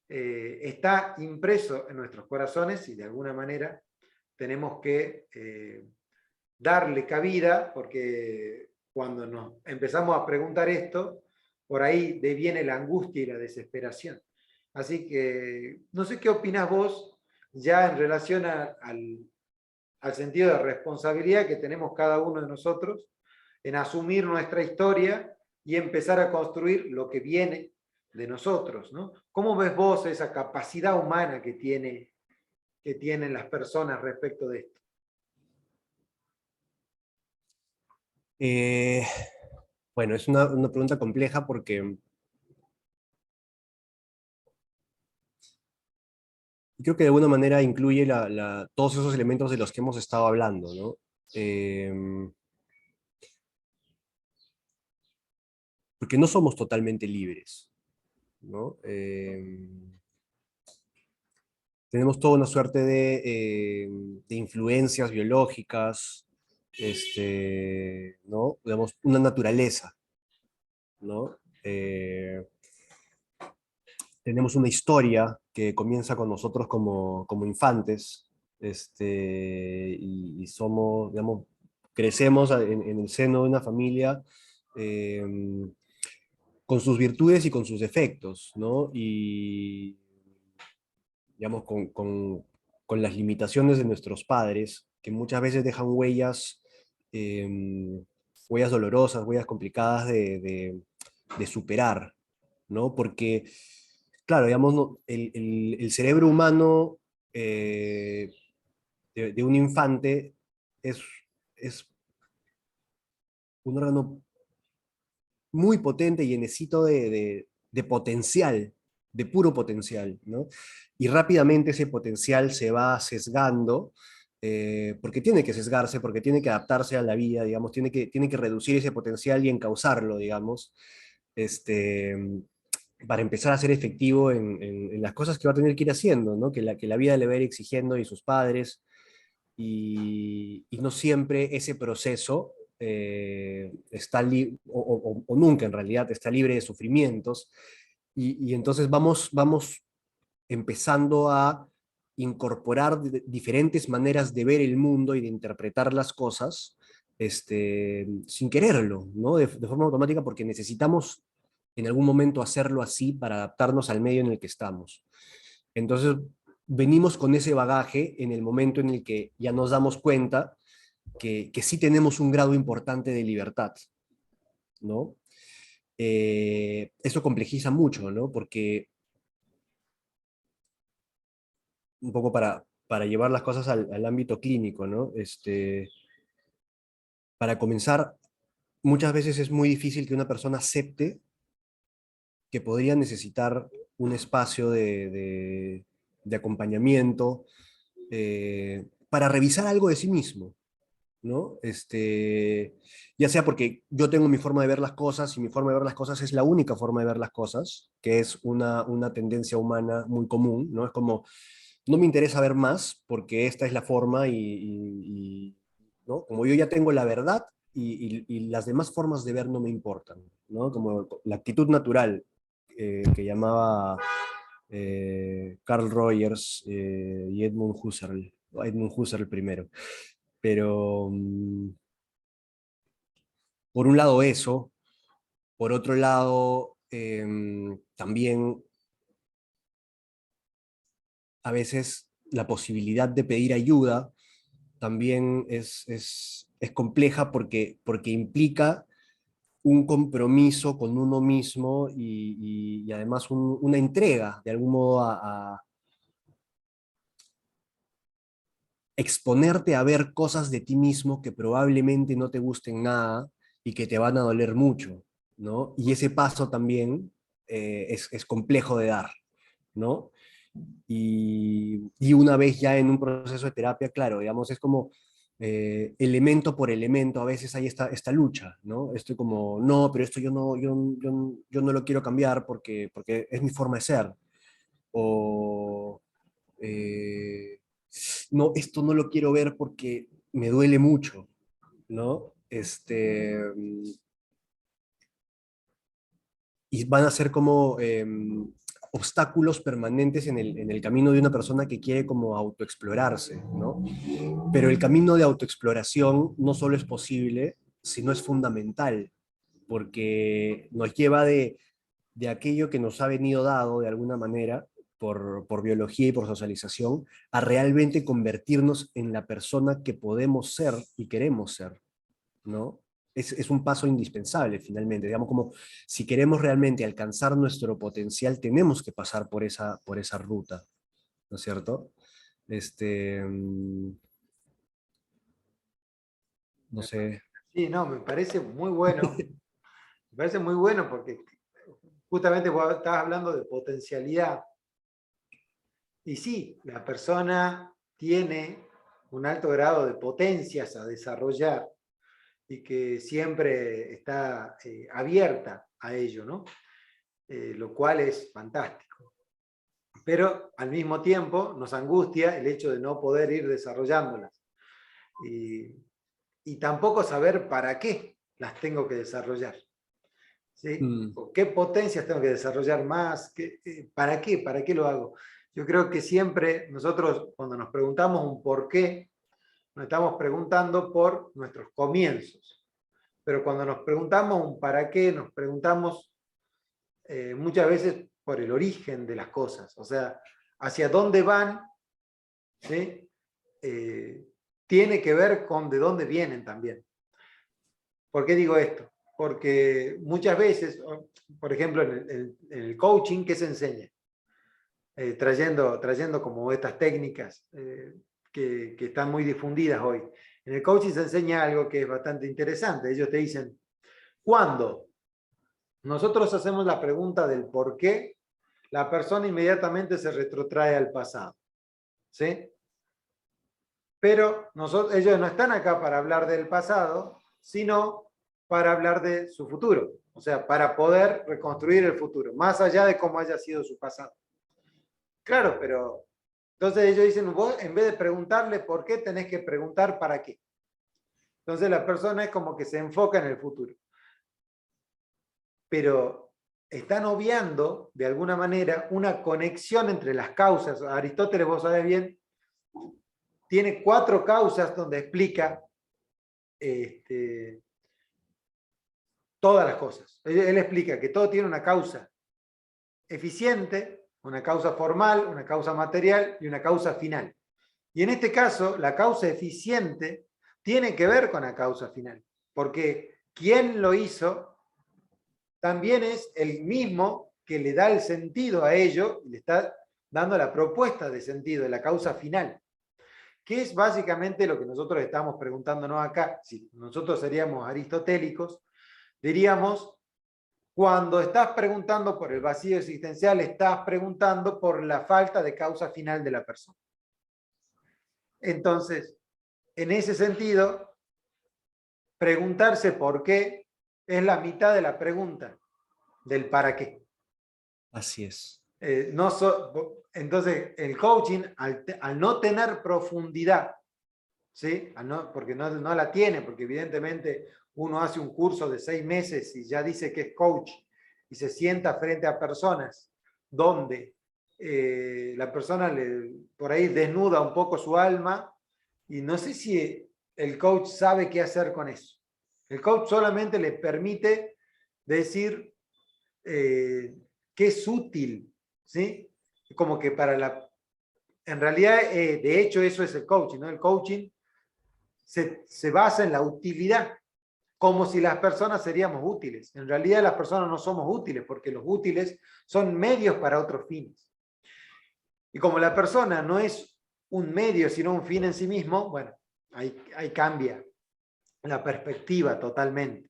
está impreso en nuestros corazones y de alguna manera tenemos que darle cabida, porque cuando nos empezamos a preguntar esto, por ahí deviene la angustia y la desesperación. Así que no sé qué opinás vos ya en relación al sentido de responsabilidad que tenemos cada uno de nosotros en asumir nuestra historia y empezar a construir lo que viene de nosotros, ¿no? ¿Cómo ves vos esa capacidad humana que tienen las personas respecto de esto? Eh, bueno, es una pregunta compleja porque creo que de alguna manera incluye todos esos elementos de los que hemos estado hablando, ¿no? Porque no somos totalmente libres, ¿no? Tenemos toda una suerte de influencias biológicas, ¿no? Digamos, una naturaleza, ¿no? Tenemos una historia que comienza con nosotros como infantes, y somos, digamos, crecemos en el seno de una familia eh, con sus virtudes y con sus defectos, ¿no? Y, digamos, con las limitaciones de nuestros padres, que muchas veces dejan huellas, huellas dolorosas, huellas complicadas de superar, ¿no? Porque, claro, digamos, el cerebro humano de un infante es, es un órgano muy potente y llenecito de potencial, de puro potencial, ¿no? Y rápidamente ese potencial se va sesgando, porque tiene que sesgarse, porque tiene que adaptarse a la vida, digamos, tiene que reducir ese potencial y encauzarlo, digamos, este, para empezar a ser efectivo en las cosas que va a tener que ir haciendo, ¿no? Que la vida le va a ir exigiendo y sus padres, y no siempre ese proceso o nunca en realidad está libre de sufrimientos, y entonces vamos empezando a incorporar diferentes maneras de ver el mundo y de interpretar las cosas, sin quererlo, ¿no? De forma automática, porque necesitamos en algún momento hacerlo así para adaptarnos al medio en el que estamos. Entonces, venimos con ese bagaje en el momento en el que ya nos damos cuenta que sí tenemos un grado importante de libertad, ¿no? Eso complejiza mucho, ¿no? Porque un poco para llevar las cosas al ámbito clínico, ¿no? Para comenzar, muchas veces es muy difícil que una persona acepte que podría necesitar un espacio de acompañamiento, para revisar algo de sí mismo, ¿no? Ya sea porque yo tengo mi forma de ver las cosas y mi forma de ver las cosas es la única forma de ver las cosas, que es una tendencia humana muy común, ¿no? Es como, no me interesa ver más porque esta es la forma ¿no? Como yo ya tengo la verdad y las demás formas de ver no me importan, ¿no? Como la actitud natural que llamaba Carl Rogers y Edmund Husserl primero. Pero por un lado eso, por otro lado también a veces la posibilidad de pedir ayuda también es compleja porque implica un compromiso con uno mismo y además una entrega de algún modo a exponerte a ver cosas de ti mismo que probablemente no te gusten nada y que te van a doler mucho, ¿no? Y ese paso también es complejo de dar, ¿no? Y una vez ya en un proceso de terapia, claro, digamos, es como elemento por elemento, a veces hay esta lucha, ¿no? Estoy como, no, pero esto yo no lo quiero cambiar porque es mi forma de ser. O, eh, no, esto no lo quiero ver porque me duele mucho, ¿no? Y van a ser como obstáculos permanentes en el camino de una persona que quiere como autoexplorarse, ¿no? Pero el camino de autoexploración no solo es posible, sino es fundamental, porque nos lleva de aquello que nos ha venido dado de alguna manera por biología y por socialización, a realmente convertirnos en la persona que podemos ser y queremos ser, ¿no? Es un paso indispensable finalmente, digamos como si queremos realmente alcanzar nuestro potencial, tenemos que pasar por esa ruta, ¿no es cierto? Este, mm, no sé. Sí, no, me parece muy bueno. Me parece muy bueno porque justamente vos estabas hablando de potencialidad. Y sí, la persona tiene un alto grado de potencias a desarrollar y que siempre está abierta a ello, ¿no? Lo cual es fantástico. Pero al mismo tiempo nos angustia el hecho de no poder ir desarrollándolas. Y, y tampoco saber para qué las tengo que desarrollar. ¿Sí? Mm, ¿O qué potencias tengo que desarrollar más? ¿Para qué? ¿Para qué lo hago? Yo creo que siempre nosotros, cuando nos preguntamos un por qué, nos estamos preguntando por nuestros comienzos. Pero cuando nos preguntamos un para qué, nos preguntamos muchas veces por el origen de las cosas. O sea, hacia dónde van, ¿sí? Tiene que ver con de dónde vienen también. ¿Por qué digo esto? Porque muchas veces, por ejemplo, en el coaching, ¿qué se enseña? Trayendo como estas técnicas que están muy difundidas hoy. En el coaching se enseña algo que es bastante interesante. Ellos te dicen, cuando nosotros hacemos la pregunta del por qué, la persona inmediatamente se retrotrae al pasado. ¿Sí? Pero ellos no están acá para hablar del pasado, sino para hablar de su futuro. O sea, para poder reconstruir el futuro, más allá de cómo haya sido su pasado. Claro, pero entonces ellos dicen, vos en vez de preguntarle por qué, tenés que preguntar para qué. Entonces la persona es como que se enfoca en el futuro. Pero están obviando, de alguna manera, una conexión entre las causas. Aristóteles, vos sabés bien, tiene 4 causas donde explica todas las cosas. Él explica que todo tiene una causa eficiente, una causa formal, una causa material y una causa final. Y en este caso, la causa eficiente tiene que ver con la causa final, porque quien lo hizo también es el mismo que le da el sentido a ello y le está dando la propuesta de sentido de la causa final, que es básicamente lo que nosotros estamos preguntándonos acá. Si nosotros seríamos aristotélicos, diríamos, cuando estás preguntando por el vacío existencial, estás preguntando por la falta de causa final de la persona. Entonces, en ese sentido, preguntarse por qué es la mitad de la pregunta del para qué. así es. Entonces, el coaching, al no tener profundidad, ¿sí? Porque no la tiene, porque evidentemente uno hace un curso de 6 meses y ya dice que es coach y se sienta frente a personas donde la persona por ahí desnuda un poco su alma y no sé si el coach sabe qué hacer con eso. El coach solamente le permite decir que es útil, ¿sí? Como que en realidad, de hecho, eso es el coaching, ¿no? El coaching se basa en la utilidad, como si las personas seríamos útiles. En realidad las personas no somos útiles, porque los útiles son medios para otros fines. Y como la persona no es un medio, sino un fin en sí mismo, bueno, ahí cambia la perspectiva totalmente.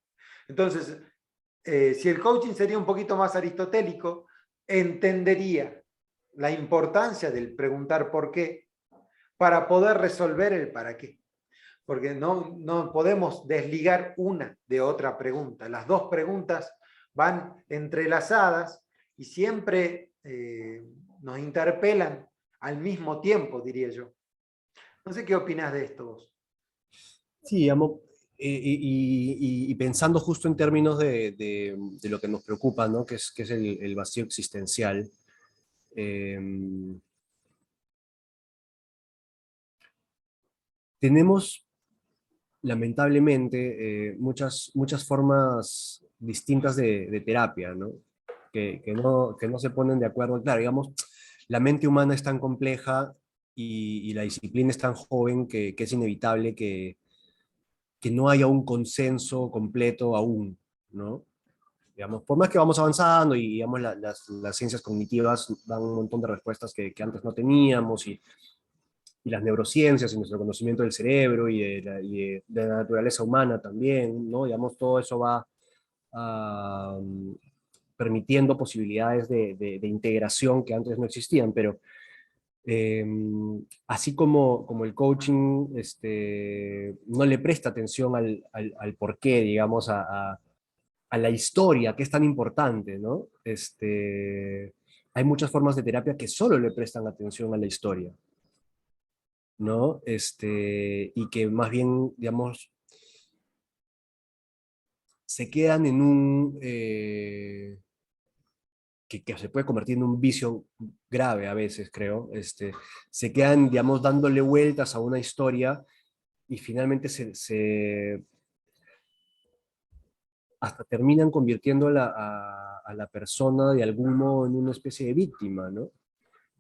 Entonces, si el coaching sería un poquito más aristotélico, entendería la importancia del preguntar por qué para poder resolver el para qué. porque no podemos desligar una de otra pregunta. Las dos preguntas van entrelazadas y siempre nos interpelan al mismo tiempo, diría yo. No sé qué opinas de esto vos. Sí, amo, y pensando justo en términos de lo que nos preocupa, ¿no? Que es el vacío existencial. eh, Tenemos lamentablemente muchas formas distintas de terapia, ¿no? Que no se ponen de acuerdo. Claro, digamos, la mente humana es tan compleja y la disciplina es tan joven que es inevitable que no haya un consenso completo aún, ¿no? Digamos, por más que vamos avanzando y digamos, las ciencias cognitivas dan un montón de respuestas que antes no teníamos, y las neurociencias y nuestro conocimiento del cerebro de la naturaleza humana también, ¿no? Digamos, todo eso va permitiendo posibilidades de integración que antes no existían, pero eh, así como el coaching no le presta atención al porqué, digamos, a la historia, que es tan importante, ¿no? Hay muchas formas de terapia que solo le prestan atención a la historia, ¿no? Y que más bien, digamos, se quedan en que se puede convertir en un vicio grave a veces, creo. Se quedan, digamos, dándole vueltas a una historia y finalmente hasta terminan convirtiendo a la persona de algún modo en una especie de víctima, ¿no?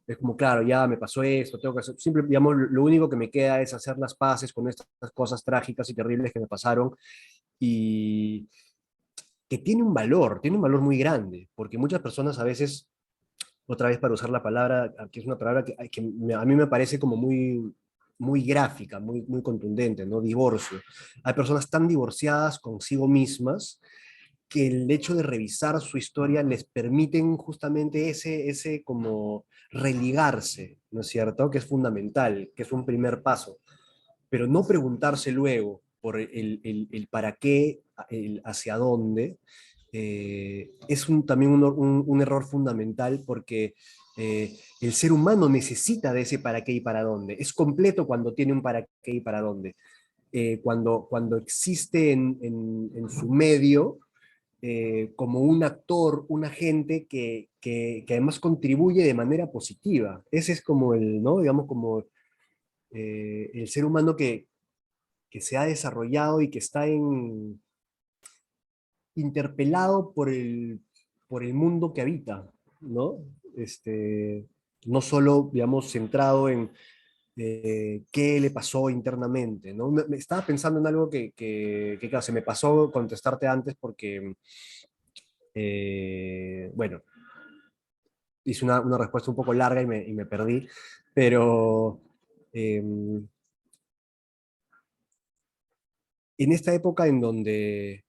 Es como, claro, ya me pasó esto, tengo que hacer, siempre, digamos, lo único que me queda es hacer las paces con estas cosas trágicas y terribles que me pasaron, y que tiene un valor muy grande, porque muchas personas a veces, otra vez para usar la palabra, que es una palabra a mí me parece como muy gráfica, muy contundente, ¿no? Divorcio. Hay personas tan divorciadas consigo mismas que el hecho de revisar su historia les permiten justamente ese como religarse, ¿no es cierto? Que es fundamental, que es un primer paso, pero no preguntarse luego por el para qué, el hacia dónde, es también un error fundamental, porque el ser humano necesita de ese para qué y para dónde. Es completo cuando tiene un para qué y para dónde. Cuando existe en su medio como un actor, un agente que además contribuye de manera positiva. Ese es como ¿no? Digamos, como el ser humano que se ha desarrollado y que está interpelado por el mundo que habita, ¿no? No solo, digamos, centrado en qué le pasó internamente, ¿no? Me estaba pensando en algo claro, se me pasó contestarte antes porque, bueno, hice una respuesta un poco larga y me perdí, pero eh, en esta época en donde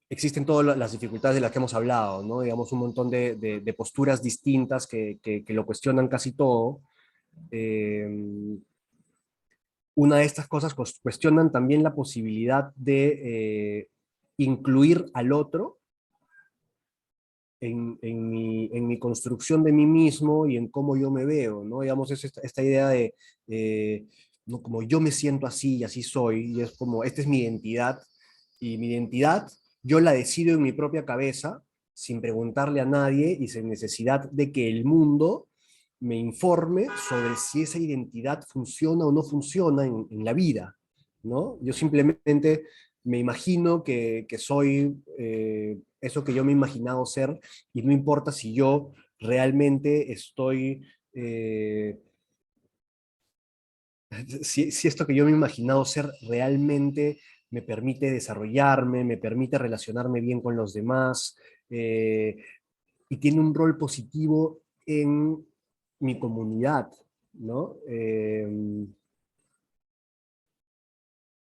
existen todas las dificultades de las que hemos hablado, ¿no? Digamos, un montón de posturas distintas que lo cuestionan casi todo. Eh, una de estas cosas cuestionan también la posibilidad de incluir al otro en mi construcción de mí mismo y en cómo yo me veo, ¿no? Digamos, es esta idea de, ¿no? Como yo me siento así y así soy, y es como, esta es mi identidad, y mi identidad yo la decido en mi propia cabeza, sin preguntarle a nadie y sin necesidad de que el mundo me informe sobre si esa identidad funciona o no funciona en la vida, ¿no? Yo simplemente me imagino que soy eso que yo me he imaginado ser, y no importa si yo realmente estoy, si esto que yo me he imaginado ser realmente me permite desarrollarme, me permite relacionarme bien con los demás, eh, y tiene un rol positivo en mi comunidad, ¿no?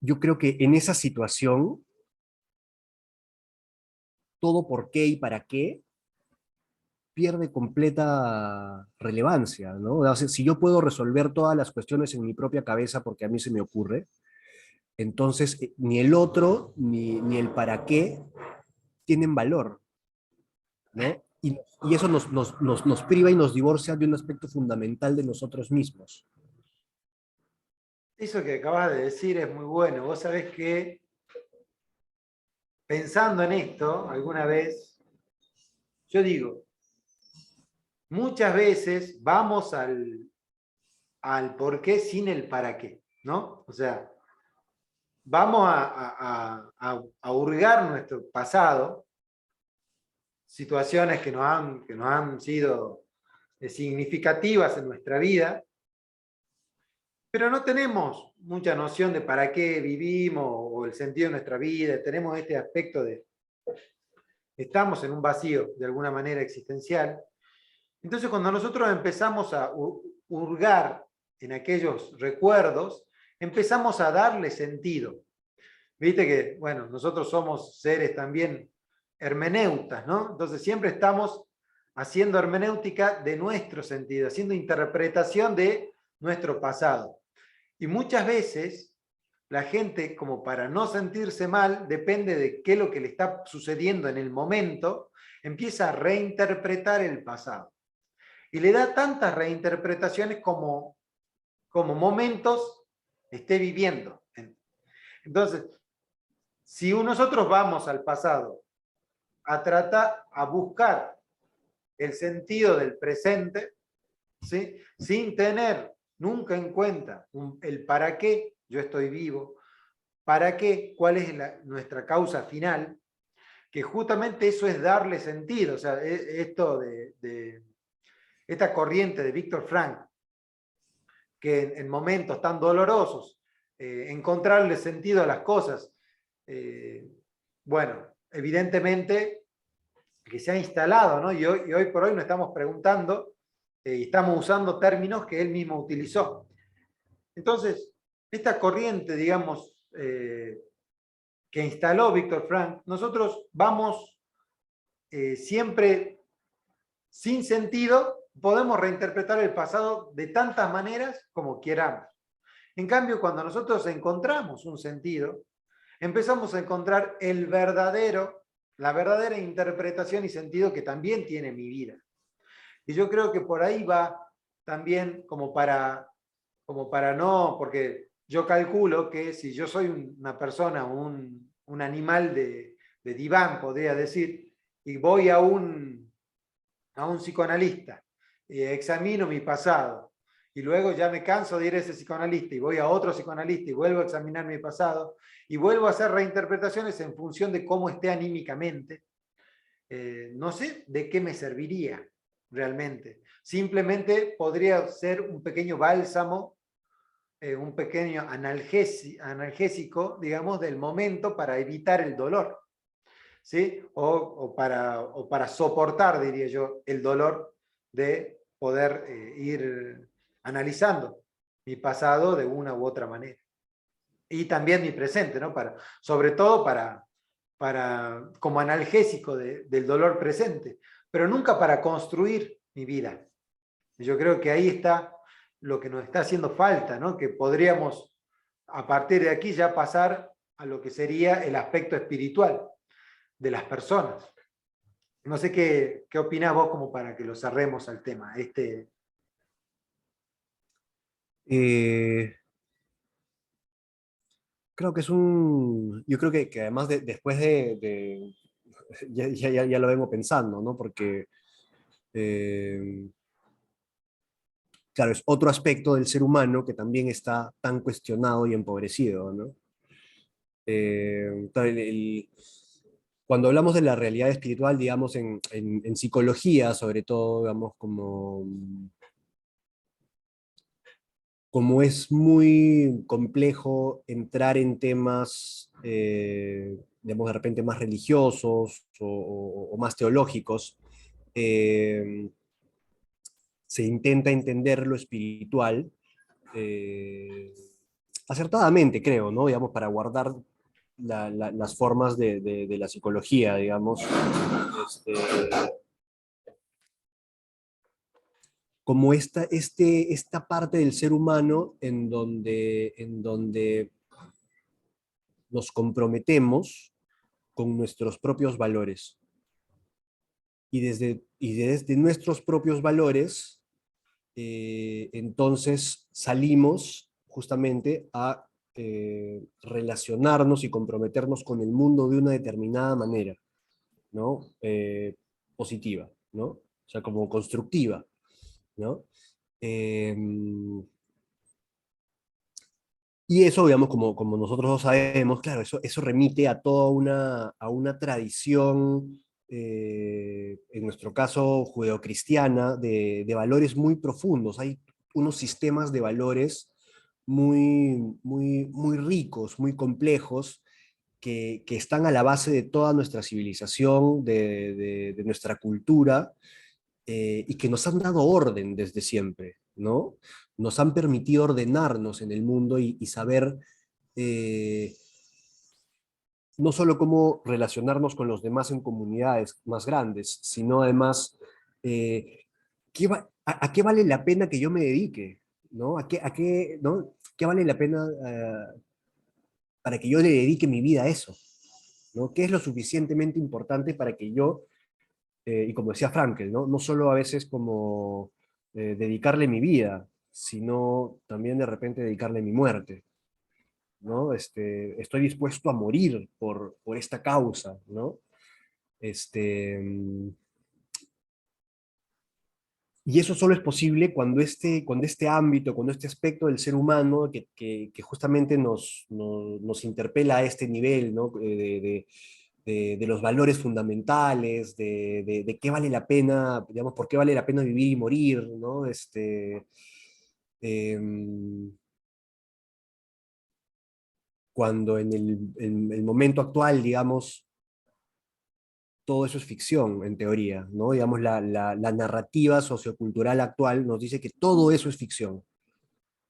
Yo creo que en esa situación, todo por qué y para qué pierde completa relevancia, ¿no? O sea, si yo puedo resolver todas las cuestiones en mi propia cabeza porque a mí se me ocurre, entonces ni el otro ni el para qué tienen valor, ¿no? Y eso nos priva y nos divorcia de un aspecto fundamental de nosotros mismos. Eso que acabas de decir es muy bueno. Vos sabés que pensando en esto, alguna vez, yo digo, muchas veces vamos al por qué sin el para qué, ¿no? O sea, vamos a hurgar nuestro pasado, situaciones que nos han sido significativas en nuestra vida, pero no tenemos mucha noción de para qué vivimos o el sentido de nuestra vida. Tenemos este aspecto de estamos en un vacío de alguna manera existencial. Entonces, cuando nosotros empezamos a hurgar en aquellos recuerdos, empezamos a darle sentido. Viste que, bueno, nosotros somos seres también hermeneutas, ¿no? Entonces siempre estamos haciendo hermenéutica de nuestro sentido, haciendo interpretación de nuestro pasado. Y muchas veces la gente, como para no sentirse mal, depende de qué es lo que le está sucediendo en el momento, empieza a reinterpretar el pasado. Y le da tantas reinterpretaciones como momentos esté viviendo. Entonces, si nosotros vamos al pasado a tratar, a buscar el sentido del presente, ¿sí? Sin tener nunca en cuenta el para qué yo estoy vivo, para qué, cuál es nuestra causa final, que justamente eso es darle sentido. O sea, esto esta corriente de Víctor Frank, que en momentos tan dolorosos, encontrarle sentido a las cosas, bueno, evidentemente que se ha instalado, ¿no? Y hoy por hoy nos estamos preguntando y estamos usando términos que él mismo utilizó. Entonces, esta corriente, digamos, que instaló Víctor Frank, nosotros vamos siempre sin sentido, podemos reinterpretar el pasado de tantas maneras como queramos. En cambio, cuando nosotros encontramos un sentido, empezamos a encontrar la verdadera interpretación y sentido que también tiene mi vida. Y yo creo que por ahí va también como para no, porque yo calculo que si yo soy una persona, un animal de diván, podría decir, y voy a un psicoanalista, examino mi pasado, y luego ya me canso de ir a ese psicoanalista y voy a otro psicoanalista y vuelvo a examinar mi pasado y vuelvo a hacer reinterpretaciones en función de cómo esté anímicamente, no sé de qué me serviría realmente. Simplemente podría ser un pequeño bálsamo, un pequeño analgésico, digamos, del momento para evitar el dolor, ¿sí? O para soportar, diría yo, el dolor de poder ir analizando mi pasado de una u otra manera. Y también mi presente, ¿no? Sobre todo como analgésico del dolor presente, pero nunca para construir mi vida. Yo creo que ahí está lo que nos está haciendo falta, ¿no? Que podríamos a partir de aquí ya pasar a lo que sería el aspecto espiritual de las personas. No sé qué opinás vos como para que lo cerremos al tema. Eh, Creo que yo creo que además después ya lo vengo pensando, ¿no? Porque, eh, claro, es otro aspecto del ser humano que también está tan cuestionado y empobrecido, ¿no? Claro, cuando hablamos de la realidad espiritual, digamos, en psicología, sobre todo, digamos, como es muy complejo entrar en temas, digamos, de repente más religiosos o más teológicos, eh, se intenta entender lo espiritual eh, acertadamente, creo, ¿no? Digamos, para guardar las formas de la psicología, digamos. Este, como esta parte del ser humano en donde nos comprometemos con nuestros propios valores. Y desde nuestros propios valores, entonces salimos justamente a relacionarnos y comprometernos con el mundo de una determinada manera, ¿no? Positiva, ¿no? O sea, como constructiva, ¿no? Eh, y eso, digamos, como nosotros lo sabemos, claro, eso remite a toda a una tradición, en nuestro caso judeocristiana, de valores muy profundos. Hay unos sistemas de valores muy ricos, muy complejos, que están a la base de toda nuestra civilización, de nuestra cultura, y que nos han dado orden desde siempre, ¿no? Nos han permitido ordenarnos en el mundo y saber eh, no solo cómo relacionarnos con los demás en comunidades más grandes, sino además a qué vale la pena que yo me dedique, ¿no? ¿No? ¿Qué vale la pena para que yo le dedique mi vida a eso? ¿No? ¿Qué es lo suficientemente importante para que yo, y como decía Frankel, ¿no? No solo a veces como dedicarle mi vida, sino también de repente dedicarle mi muerte, ¿no? Estoy dispuesto a morir por esta causa, ¿no? Este, mm, y eso solo es posible cuando este ámbito, cuando este aspecto del ser humano que justamente nos interpela a este nivel, ¿no? De los valores fundamentales, de qué vale la pena, digamos, por qué vale la pena vivir y morir, ¿no? Em, Cuando en el momento actual, digamos, todo eso es ficción, en teoría, ¿no? Digamos, la narrativa sociocultural actual nos dice que todo eso es ficción,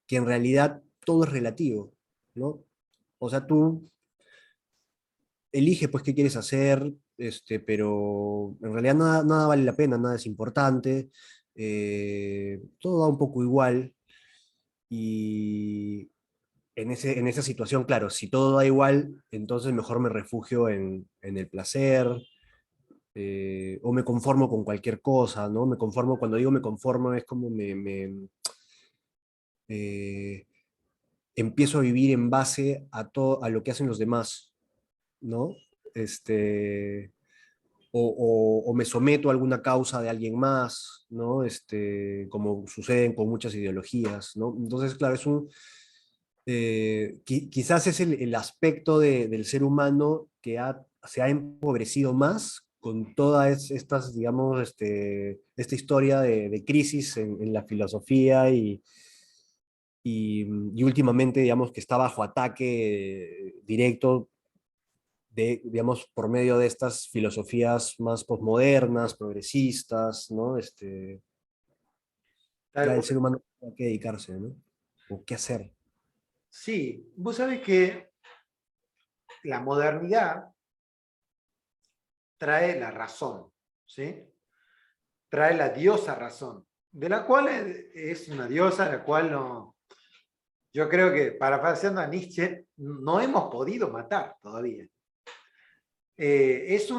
que en realidad todo es relativo, ¿no? O sea, tú elige pues qué quieres hacer, pero en realidad nada vale la pena, nada es importante, todo da un poco igual, y en esa situación, claro, si todo da igual, entonces mejor me refugio en el placer, o me conformo con cualquier cosa, ¿no? Me conformo, cuando digo me conformo, es como eh, empiezo a vivir en base a lo que hacen los demás, ¿no? Este, o me someto a alguna causa de alguien más, ¿no? Como suceden con muchas ideologías, ¿no? Entonces, claro, quizás es el aspecto del ser humano que se ha empobrecido más con todas estas, digamos, esta historia de crisis en la filosofía y últimamente, digamos, que está bajo ataque directo digamos, por medio de estas filosofías más posmodernas, progresistas, ¿no? Tal Ya el cual. ser humano tiene que dedicarse, ¿no? O qué hacer. Sí, vos sabés que la modernidad trae la razón, ¿sí? Trae la diosa razón, de la cual es una diosa, la cual no, yo creo que, parafraseando a Nietzsche, no hemos podido matar todavía. Es es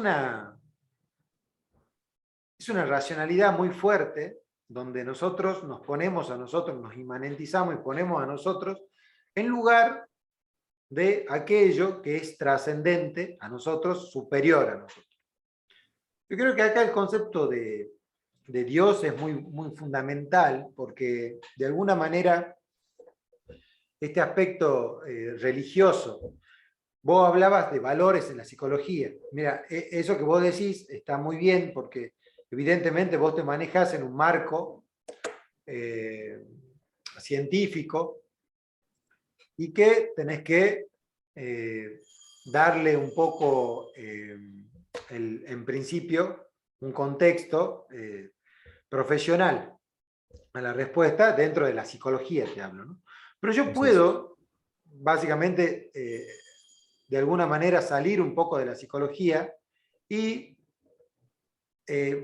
una racionalidad muy fuerte, donde nosotros nos ponemos a nosotros, nos inmanentizamos y ponemos a nosotros en lugar de aquello que es trascendente a nosotros, superior a nosotros. Yo creo que acá el concepto de Dios es muy fundamental, porque de alguna manera este aspecto religioso, vos hablabas de valores en la psicología. Mira, eso que vos decís está muy bien, porque evidentemente vos te manejas en un marco eh, científico y que tenés que darle un poco, en principio, un contexto profesional a la respuesta dentro de la psicología, te hablo, ¿no? Pero yo Así es. puedo, básicamente, de alguna manera salir un poco de la psicología y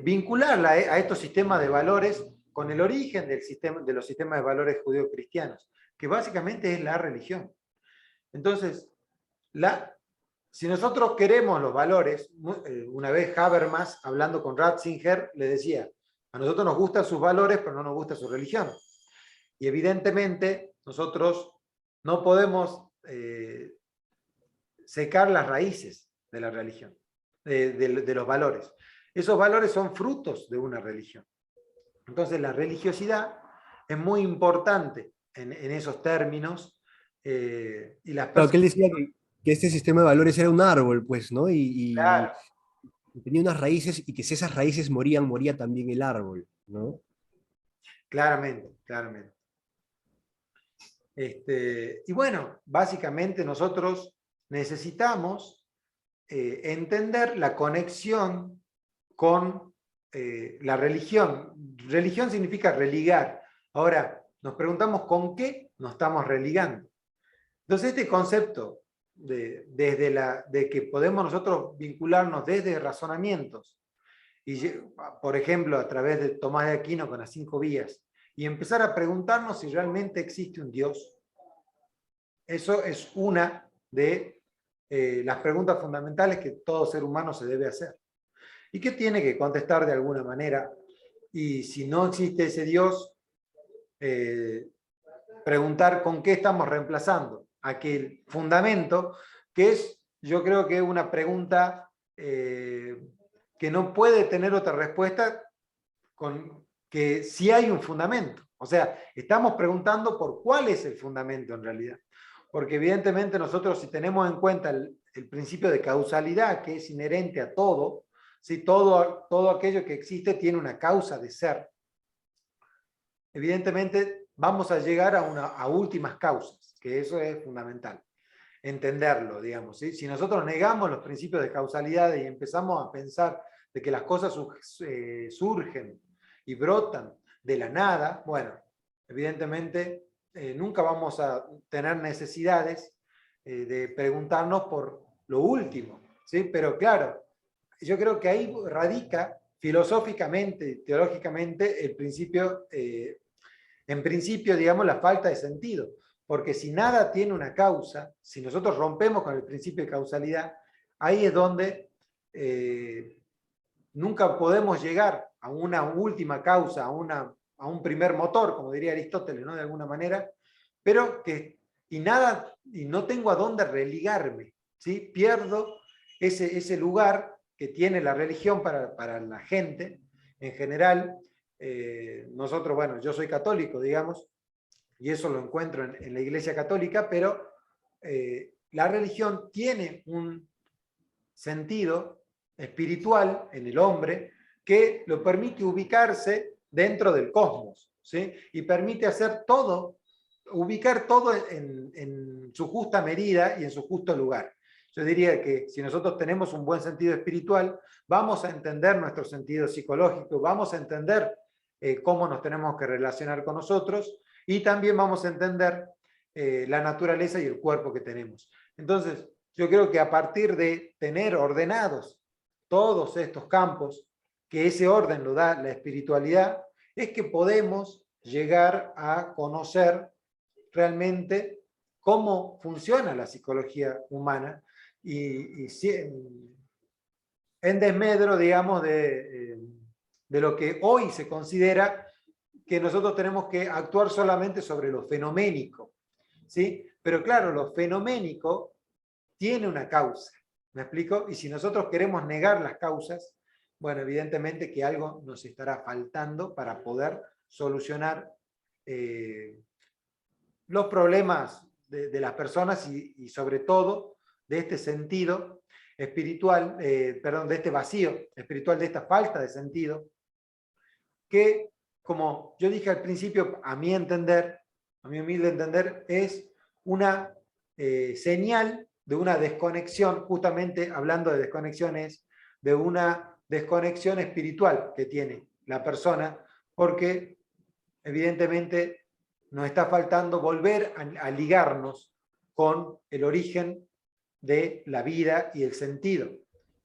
vincularla a estos sistemas de valores con el origen del sistema, de los sistemas de valores judeo-cristianos, que básicamente es la religión. Entonces, si nosotros queremos los valores, una vez Habermas, hablando con Ratzinger, le decía, a nosotros nos gustan sus valores, pero no nos gusta su religión. Y evidentemente, nosotros no podemos secar las raíces de la religión, de los valores. Esos valores son frutos de una religión. Entonces, la religiosidad es muy importante en esos términos, y las Claro, que él personas... decía que este sistema de valores era un árbol, pues, ¿no? Claro, Y tenía unas raíces y que si esas raíces morían, moría también el árbol, ¿no? claramente, claramente. Y bueno, básicamente nosotros necesitamos entender la conexión con la religión. Religión significa religar. Ahora, nos preguntamos con qué nos estamos religando. Entonces, este concepto de que podemos nosotros vincularnos desde razonamientos, y, por ejemplo, a través de Tomás de Aquino con las 5 vías, y empezar a preguntarnos si realmente existe un Dios. Eso es una de las preguntas fundamentales que todo ser humano se debe hacer. Y que tiene que contestar de alguna manera. Y si no existe ese Dios, preguntar con qué estamos reemplazando aquel fundamento, que es, yo creo que es una pregunta que no puede tener otra respuesta con que si hay un fundamento. O sea, estamos preguntando por cuál es el fundamento en realidad. Porque evidentemente nosotros, si tenemos en cuenta el principio de causalidad que es inherente a todo, si todo aquello que existe tiene una causa de ser, evidentemente vamos a llegar a últimas causas, que eso es fundamental, entenderlo, digamos. ¿Sí? Si nosotros negamos los principios de causalidad y empezamos a pensar de que las cosas surgen y brotan de la nada, bueno, evidentemente nunca vamos a tener necesidades de preguntarnos por lo último, ¿sí? Pero claro, yo creo que ahí radica filosóficamente, teológicamente, el principio, en principio, digamos, la falta de sentido. Porque si nada tiene una causa, si nosotros rompemos con el principio de causalidad, ahí es donde nunca podemos llegar a una última causa, a un primer motor, como diría Aristóteles, ¿no? De alguna manera, pero que, y no tengo a dónde religarme, ¿sí? Pierdo ese lugar que tiene la religión para la gente en general. Nosotros, bueno, yo soy católico, digamos, y eso lo encuentro en la Iglesia Católica, pero la religión tiene un sentido espiritual en el hombre que lo permite ubicarse dentro del cosmos, ¿sí? Y permite hacer todo, ubicar todo en su justa medida y en su justo lugar. Yo diría que si nosotros tenemos un buen sentido espiritual, vamos a entender nuestro sentido psicológico, vamos a entender cómo nos tenemos que relacionar con nosotros y también vamos a entender la naturaleza y el cuerpo que tenemos. Entonces, yo creo que a partir de tener ordenados todos estos campos, que ese orden lo da la espiritualidad, es que podemos llegar a conocer realmente cómo funciona la psicología humana y en desmedro, digamos, de lo que hoy se considera que nosotros tenemos que actuar solamente sobre lo fenoménico, ¿sí? Pero claro, lo fenoménico tiene una causa, ¿me explico? Y si nosotros queremos negar las causas, bueno, evidentemente que algo nos estará faltando para poder solucionar los problemas de las personas y sobre todo de este sentido espiritual, perdón, de este vacío espiritual, de esta falta de sentido, que, como yo dije al principio, a mi entender, a mi humilde entender, es una señal de una desconexión, justamente hablando de desconexiones, de una desconexión espiritual que tiene la persona, porque evidentemente nos está faltando volver a ligarnos con el origen de la vida y el sentido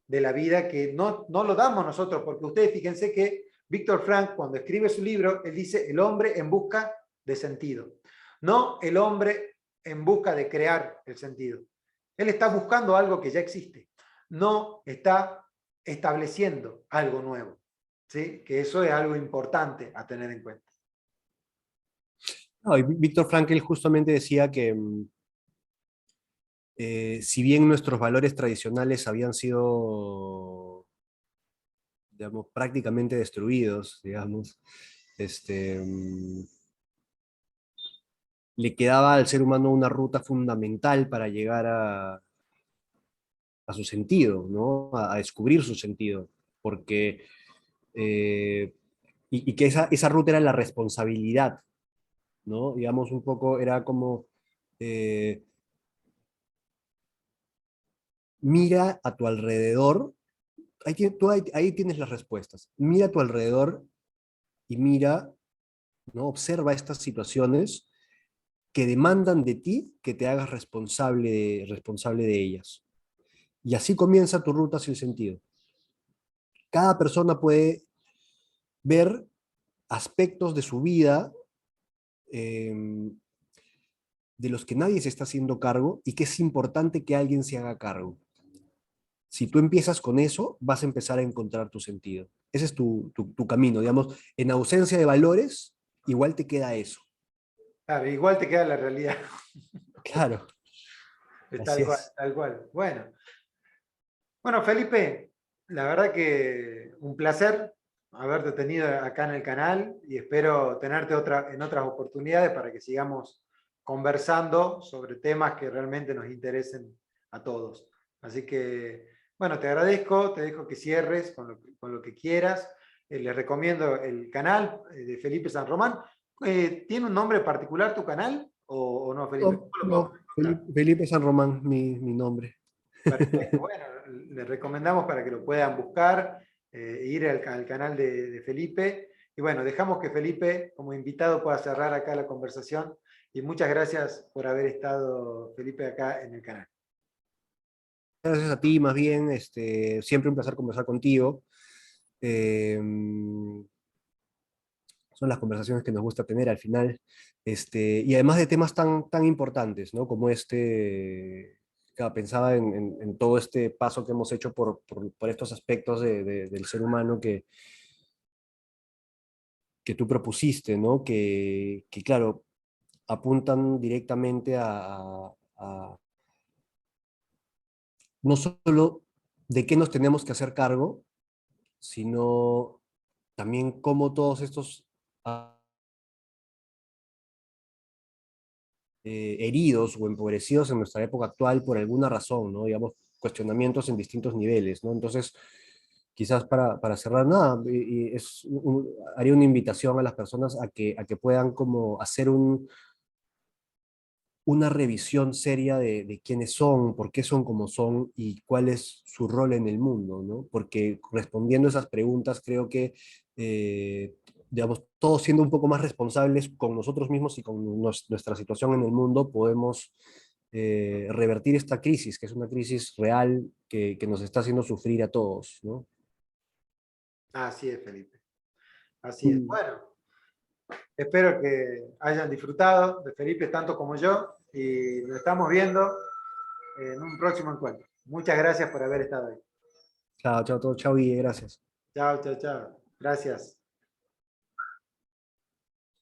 de la vida, que no lo damos nosotros, porque ustedes fíjense que Víctor Frank, cuando escribe su libro, él dice el hombre en busca de sentido, no el hombre en busca de crear el sentido. Él está buscando algo que ya existe, no está estableciendo algo nuevo, ¿sí? Que eso es algo importante a tener en cuenta. No, y Víctor Frankl justamente decía que si bien nuestros valores tradicionales habían sido, digamos, prácticamente destruidos, digamos, este, le quedaba al ser humano una ruta fundamental para llegar a su sentido, ¿no? A descubrir su sentido, porque, eh, y que esa ruta era la responsabilidad, ¿no? Digamos, un poco era como, eh, mira a tu alrededor, ahí tienes las respuestas, mira a tu alrededor y mira, ¿no? Observa estas situaciones que demandan de ti que te hagas responsable de ellas. Y así comienza tu ruta hacia el sentido. Cada persona puede ver aspectos de su vida eh, de los que nadie se está haciendo cargo y que es importante que alguien se haga cargo. Si tú empiezas con eso, vas a empezar a encontrar tu sentido. Ese es tu camino, digamos. En ausencia de valores, igual te queda eso. Claro, igual te queda la realidad. Claro, Es así tal cual, es. tal cual. Bueno, Felipe, la verdad que un placer haberte tenido acá en el canal y espero tenerte en otras oportunidades para que sigamos conversando sobre temas que realmente nos interesen a todos. Así que, bueno, te agradezco, te dejo que cierres con lo que quieras. Les recomiendo el canal de Felipe San Román. ¿Tiene un nombre particular tu canal o no, Felipe? ¿Cómo No, lo podemos no, encontrar? Felipe San Román, mi nombre. Perfecto. Bueno, les recomendamos para que lo puedan buscar, ir al canal de Felipe. Y bueno, dejamos que Felipe, como invitado, pueda cerrar acá la conversación. Y muchas gracias por haber estado, Felipe, acá en el canal. Gracias a ti, más bien, siempre un placer conversar contigo. Eh, Son las conversaciones que nos gusta tener al final, y además de temas tan importantes, ¿no? Como claro, pensaba en todo este paso que hemos hecho por estos aspectos del ser humano que tú propusiste, ¿no? Que claro, apuntan directamente a no solo de qué nos tenemos que hacer cargo, sino también cómo todos estos heridos o empobrecidos en nuestra época actual por alguna razón, ¿no? Digamos, cuestionamientos en distintos niveles, ¿no? Entonces, quizás para cerrar, nada, haría una invitación a las personas a que puedan como hacer una revisión seria de quiénes son, por qué son como son y cuál es su rol en el mundo, ¿no? Porque respondiendo esas preguntas creo que, digamos, todos siendo un poco más responsables con nosotros mismos y con nuestra situación en el mundo, podemos revertir esta crisis, que es una crisis real que nos está haciendo sufrir a todos, ¿no? Así es, Felipe. Así es. Mm. Bueno, espero que hayan disfrutado de Felipe tanto como yo y nos estamos viendo en un próximo encuentro. Muchas gracias por haber estado ahí. Chao, chao, todo, chao y gracias. Chao, chao, chao. Gracias.